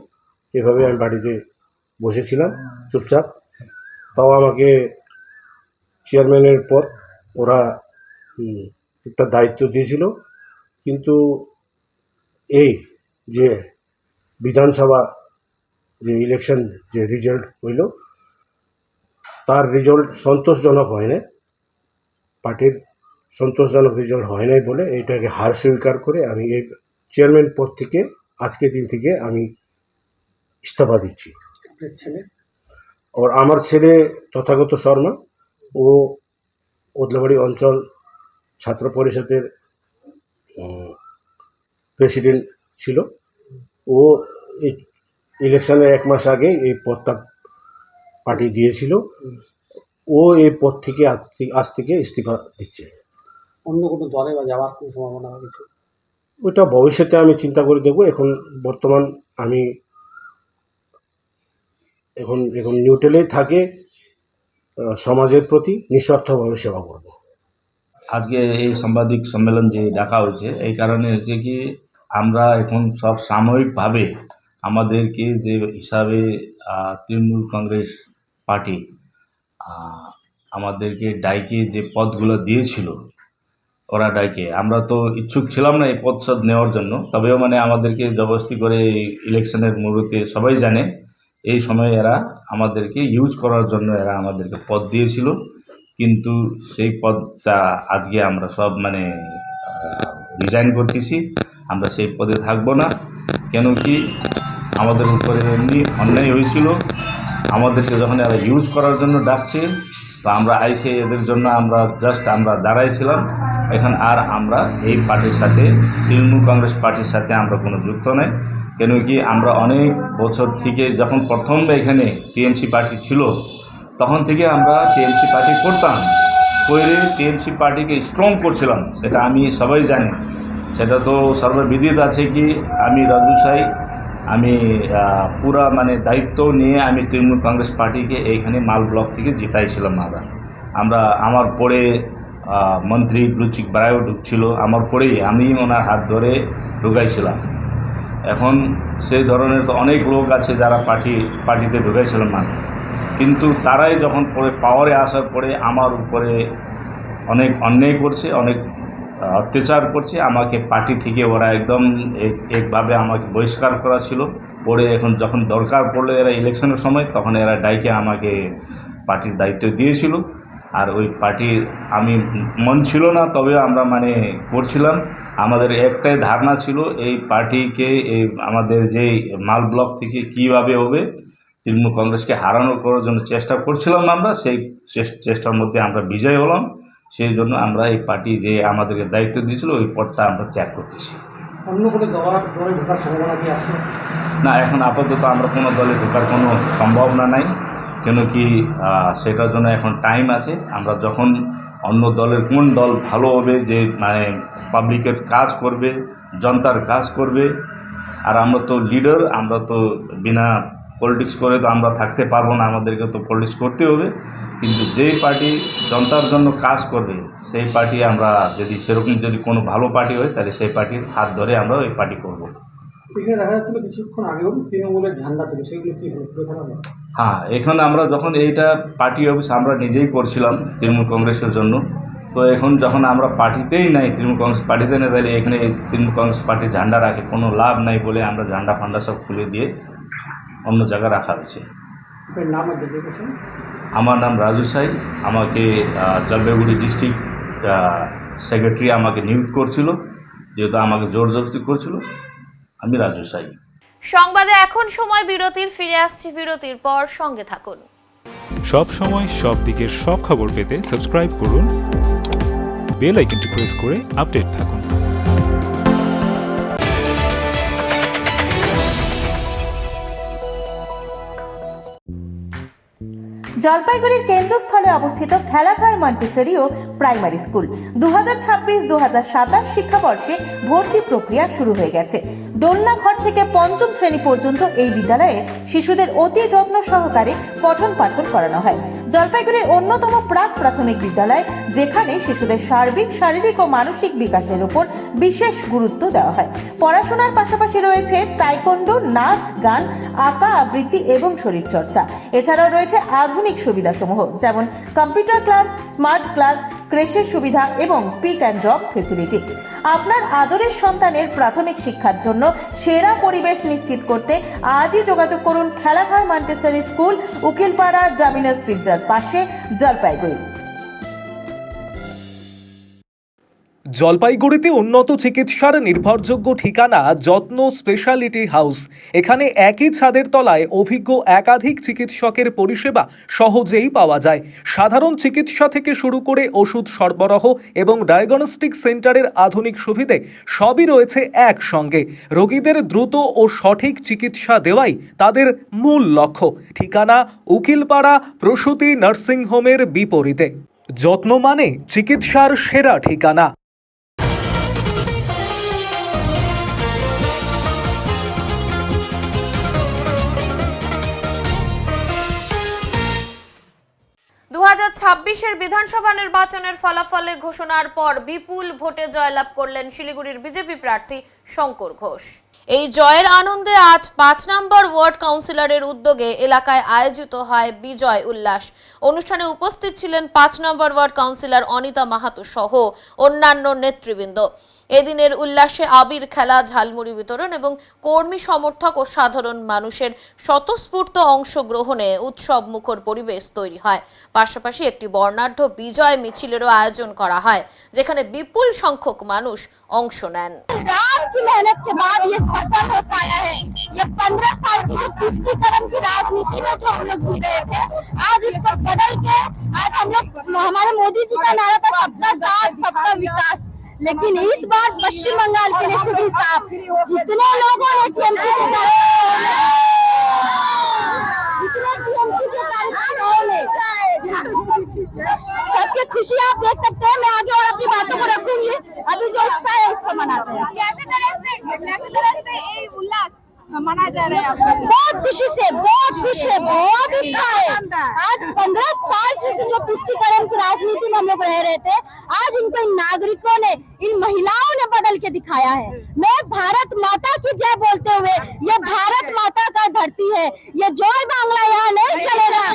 এভাবে আমি বাড়িতে বসেছিলাম চুপচাপ। তাও আমাকে চেয়ারম্যানের পদ ওরা একটা দায়িত্ব দিয়েছিল। কিন্তু এই যে বিধানসভা যে ইলেকশন যে রেজাল্ট হইল, তার রেজাল্ট সন্তোষজনক হয় না, পার্টির সন্তোষজনক রেজাল্ট হয় নাই বলে এইটাকে হার স্বীকার করে আমি এই চেয়ারম্যান পদ থেকে আজকের দিন থেকে আমি ইস্তফা দিচ্ছি। আর আমার ছেলে তথাগত শর্মা, ও ওদলাবাড়ি অঞ্চল ছাত্র পরিষদের প্রেসিডেন্ট ছিল। ও এই ইলেকশনে 1 মাস আগে এই পদটা পার্টি দিয়েছিল। ও এই পদ থেকে আজ থেকে ইস্তফা দিচ্ছে। অন্য কোনো দলে বা যাওয়ার কোনো সম্ভাবনা আছে? ওইটা ভবিষ্যতে আমি চিন্তা করে দেখব। এখন বর্তমান আমি এখন নিউট্রালেই থাকে, সমাজের প্রতি নিঃস্বার্থভাবে সেবা করব। আজকে এই সাংবাদিক সম্মেলন যে ডাকা হয়েছে এই কারণে হচ্ছে কি, আমরা এখন সব সাময়িকভাবে আমাদেরকে যে হিসাবে তৃণমূল কংগ্রেস পার্টি আমাদেরকে ডাইকে যে পদগুলো দিয়েছিল, ওরা ডাইকে আমরা তো ইচ্ছুক ছিলাম না এই পদ নেওয়ার জন্য, তবেও মানে আমাদেরকে জবরদস্তি করে ইলেকশনের মুহূর্তে সবাই জানে এই সময় এরা আমাদেরকে ইউজ করার জন্য এরা আমাদেরকে পদ দিয়েছিল। কিন্তু সেই পদটা আজকে আমরা সব মানে রিজাইন করতেছি। আমরা সেই পদে থাকবো না। কেন কি, আমাদের উপরে এমনি অন্যায় হয়েছিল। আমাদেরকে যখন এরা ইউজ করার জন্য ডাকছে, তো আমরা আইসে এদের জন্য আমরা আমরা দাঁড়াইছিলাম। এখন আর আমরা এই পার্টির সাথে, তৃণমূল কংগ্রেস পার্টির সাথে আমরা কোনো যুক্ত নই। কেন কি, আমরা অনেক বছর থেকে যখন প্রথম এখানে টিএমসি পার্টি ছিল, তখন থেকে আমরা টিএমসি পার্টি করতাম, করে টিএমসি পার্টিকে স্ট্রং করছিলাম। সেটা আমি সবাই জানি, সেটা তো সর্ববিদিত আছে কি আমি রাজু সাই, আমি পুরা মানে দায়িত্ব নিয়ে আমি তৃণমূল কংগ্রেস পার্টিকে এইখানে মাল ব্লক থেকে জিতাইছিলাম। আমরা আমার পরে মন্ত্রী ব্লুচিক বারায়ও ঢুকছিল, আমার পরেই আমি ওনার হাত ধরে ঢুকাইছিলাম। এখন সেই ধরনের তো অনেক লোক আছে যারা পার্টিতে ঢুকাইছিলাম না, কিন্তু তারাই যখন পরে পাওয়ারে আসার পরে আমার উপরে অনেক অন্যায় করছে, অনেক অত্যাচার করছে। আমাকে পার্টি থেকে ওরা একদম একভাবে আমাকে বহিষ্কার করা ছিল। পরে এখন যখন দরকার পড়লো এরা ইলেকশনের সময়, তখন এরা ডাইকে আমাকে পার্টির দায়িত্ব দিয়েছিল। আর ওই পার্টির আমি মন ছিল না, তবে আমরা মানে করছিলাম। আমাদের একটাই ধারণা ছিল এই পার্টিকে এই আমাদের যেই মাল ব্লক থেকে কীভাবে হবে তৃণমূল কংগ্রেসকে হারানো করার জন্য চেষ্টা করছিলাম। আমরা সেই চেষ্টার মধ্যে আমরা বিজয় হলাম। সেই জন্য আমরা এই পার্টি যে আমাদেরকে দায়িত্ব দিয়েছিল ওই পদটা আমরা ত্যাগ করতেছি। অন্য কোনো দলে ঢোকার সম্ভাবনা কি আছে? না, এখন আপাতত আমরা কোনো দলে ঢোকার কোনো সম্ভাবনা নাই। কেন কি, সেটার জন্য এখন টাইম আছে। আমরা যখন অন্য দলের কোন দল ভালো হবে, যে মানে পাবলিকের কাজ করবে, জনতার কাজ করবে, আর আমরা তো লিডার, আমরা তো বিনা পলিটিক্স করে তো আমরা থাকতে পারবো না, আমাদেরকে তো পলিটিক্স করতে হবে। কিন্তু যেই পার্টি জনতার জন্য কাজ করবে সেই পার্টি আমরা যদি সেরকম যদি কোনো ভালো পার্টি হয় তাহলে সেই পার্টির হাত ধরে আমরা ওই পার্টি করব। এখানে দেখা যাচ্ছিল কিছুক্ষণ আগেও তৃণমূলের ঝান্ডা ছিল, সেগুলো কি হলো? হ্যাঁ, এখানে আমরা যখন এইটা পার্টি অফিস আমরা নিজেই করছিলাম তৃণমূল কংগ্রেসের জন্য, তো তো এখন যখন আমরা পার্টিতেই নাই, তৃণমূল কংগ্রেস পার্টিতে নেই, তাহলে এখানে তৃণমূল কংগ্রেস পার্টির ঝান্ডা রাখে কোনো লাভ নাই বলে আমরা ঝান্ডা ফান্ডা সব খুলে দিয়ে অন্য জায়গায় রাখা হয়েছে। আমার নাম রাজু সাই। আমাকে জলপাইগুড়ি ডিস্ট্রিক্ট সেক্রেটারি আমাকে নিয়োগ করছিল, যেহেতু আমাকে জোর জবরদস্তি করছিল। আমি রাজু সাই। সংবাদে এখন সময় বিরতির, ফিরে আসছি বিরতির পর, সঙ্গে থাকুন। সব সময় সব দিকের সব খবর পেতে সাবস্ক্রাইব করুন, বেল আইকনটি প্রেস করে আপডেট থাকুন। জলপাইগুড়ির কেন্দ্রস্থলে অবস্থিত খেলাঘর মন্টেসরি ও প্রাইমারি স্কুল 2026-2027 শিক্ষাবর্ষে ভর্তি প্রক্রিয়া শুরু হয়ে গেছে। দোলনাঘর থেকে পঞ্চম শ্রেণী পর্যন্ত এই বিদ্যালয়ে শিশুদের অতি যত্ন সহকারে পঠন পাঠন করানো হয়। জলপাইগুড়ির অন্যতম প্রাক প্রাথমিক বিদ্যালয়, যেখানে শিশুদের সার্বিক শারীরিক ও মানসিক বিকাশের উপর বিশেষ গুরুত্ব দেওয়া হয়। পড়াশোনার পাশাপাশি রয়েছে তাইকোন্ডো, নাচ, গান, আঁকা, আবৃত্তি এবং শরীরচর্চা। এছাড়াও রয়েছে আধুনিক সুবিধাসমূহ, যেমন কম্পিউটার ক্লাস, স্মার্ট ক্লাস, ক্রেশের সুবিধা এবং পিক অ্যান্ড ড্রপ ফেসিলিটি। আপনার আদরের সন্তানের প্রাথমিক শিক্ষার জন্য সেরা পরিবেশ নিশ্চিত করতে আজই যোগাযোগ করুন খেলাঘর মন্টেসরি স্কুল, উকিলপাড়া ডমিনোস পিৎজার পাশে, জলপাইগুড়ি। জলপাইগুড়িতে উন্নত চিকিৎসার নির্ভরযোগ্য ঠিকানা যত্ন স্পেশালিটি হাউস। এখানে একই ছাদের তলায় অভিজ্ঞ একাধিক চিকিৎসকের পরিষেবা সহজেই পাওয়া যায়। সাধারণ চিকিৎসা থেকে শুরু করে ওষুধ সরবরাহ এবং ডায়াগনস্টিক সেন্টারের আধুনিক সুবিধে সবই রয়েছে একসঙ্গে। রোগীদের দ্রুত ও সঠিক চিকিৎসা দেওয়াই তাদের মূল লক্ষ্য। ঠিকানা উকিলপাড়া প্রসূতি নার্সিংহোমের বিপরীতে। যত্ন মানে চিকিৎসার সেরা ঠিকানা। 2026-এর বিধানসভা নির্বাচনের ফলাফলের ঘোষণার পর বিপুল ভোটে জয়লাভ করলেন শিলিগুড়ির বিজেপি প্রার্থী শঙ্কর ঘোষ। এই জয়ের আনন্দে আজ 5 নম্বর ওয়ার্ড কাউন্সিলরের উদ্যোগে এলাকায় আয়োজিত হয় বিজয় উল্লাস। অনুষ্ঠানে উপস্থিত ছিলেন 5 নম্বর ওয়ার্ড কাউন্সিলর অনিতা মাহাতো সহ অন্যান্য নেতৃবৃন্দ। এদিনের উল্লাসে আবির খেলা, ঝালমুড়ি বিতরণ এবং কর্মী সমর্থক ও সাধারণ মানুষের স্বতঃস্ফূর্ত অংশগ্রহণে উৎসব মুখর পরিবেশ তৈরি হয়। পাশাপাশি একটি বর্ণাঢ্য বিজয় মিছিলেরও আয়োজন করা হয়, যেখানে বিপুল সংখ্যক মানুষ অংশ নেন। रात की मेहनत के बाद ये सफल हो पाया है। ये 15 साल की जो तुष्टीकरण की राजनीति में जो हम लोग जी रहे थे, आज इसको बदल के आज हम लोग, हमारे मोदी जी का नारा था सबका साथ सबका विकास, लेकिन इस बार पश्चिम बंगाल के लिए सीधी साफ जितने लोगों ने टीएमसी के सबके खुशी आप देख सकते हैं। मैं आगे और अपनी बातों को रखूंगी। अभी जो उत्साह है उसको मनाते हैं। कैसे तरह से ये उल्लास मना जा रहा है? बहुत खुशी से, बहुत खुश है, बहुत उत्साह है। आज 15 साल से जो तुष्टीकरण की राजनीति में हम लोग रह रहे थे, आज उनको इन नागरिकों ने, इन महिलाओं ने बदल के दिखाया है। मैं भारत माता की जय बोलते हुए, ये भारत माता का धरती है, ये जय बांग्ला यहाँ नहीं चलेगा।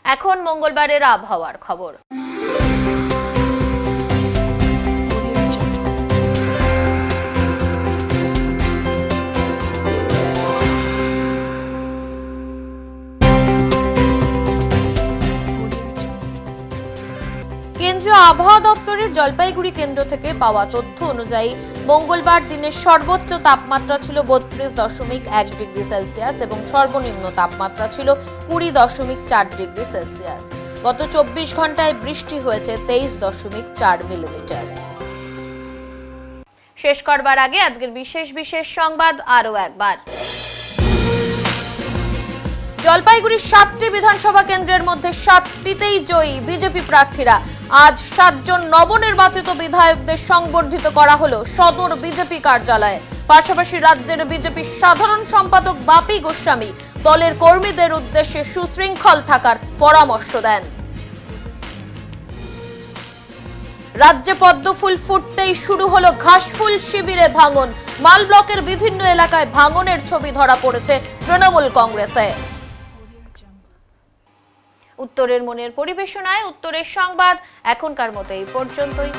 এখন মঙ্গলবারের আবহাওয়ার খবর। কেন্দ্রীয় আবহাওয়া দপ্তরের জলপাইগুড়ি কেন্দ্র থেকে পাওয়া তথ্য অনুযায়ী মঙ্গলবার দিনের সর্বোচ্চ তাপমাত্রা ছিল 32.1 ডিগ্রি সেলসিয়াস এবং সর্বনিম্ন তাপমাত্রা ছিল 20.4 ডিগ্রি সেলসিয়াস। গত 24 ঘন্টায় বৃষ্টি হয়েছে 23.4 মিলিমিটার। শেষ করবার আগে আজকের বিশেষ সংবাদ আরও একবার। জলপাইগুড়ির 7টি বিধানসভা কেন্দ্রের মধ্যে 7টিতেই জয়ী বিজেপি প্রার্থীরা। আজ 7 জন নবনির্বাচিত বিধায়কদের সংবর্ধিত করা হলো সদর বিজেপি কার্যালয়ে। পাশাপাশি রাজ্যের বিজেপি সাধারণ সম্পাদক বাপি গোস্বামী দলের কর্মীদের উদ্দেশ্যে সুশৃঙ্খল থাকার পরামর্শ দেন। রাজ্যে পদ্মফুল ফুটতেই শুরু হলো ঘাসফুল শিবিরে ভাঙন। মাল ব্লকের বিভিন্ন এলাকায় ভাঙনের ছবি ধরা পড়েছে তৃণমূল কংগ্রেসে। উত্তরের মনের পরিবেশনায় উত্তরের সংবাদ এখনকার মতো এই পর্যন্তই।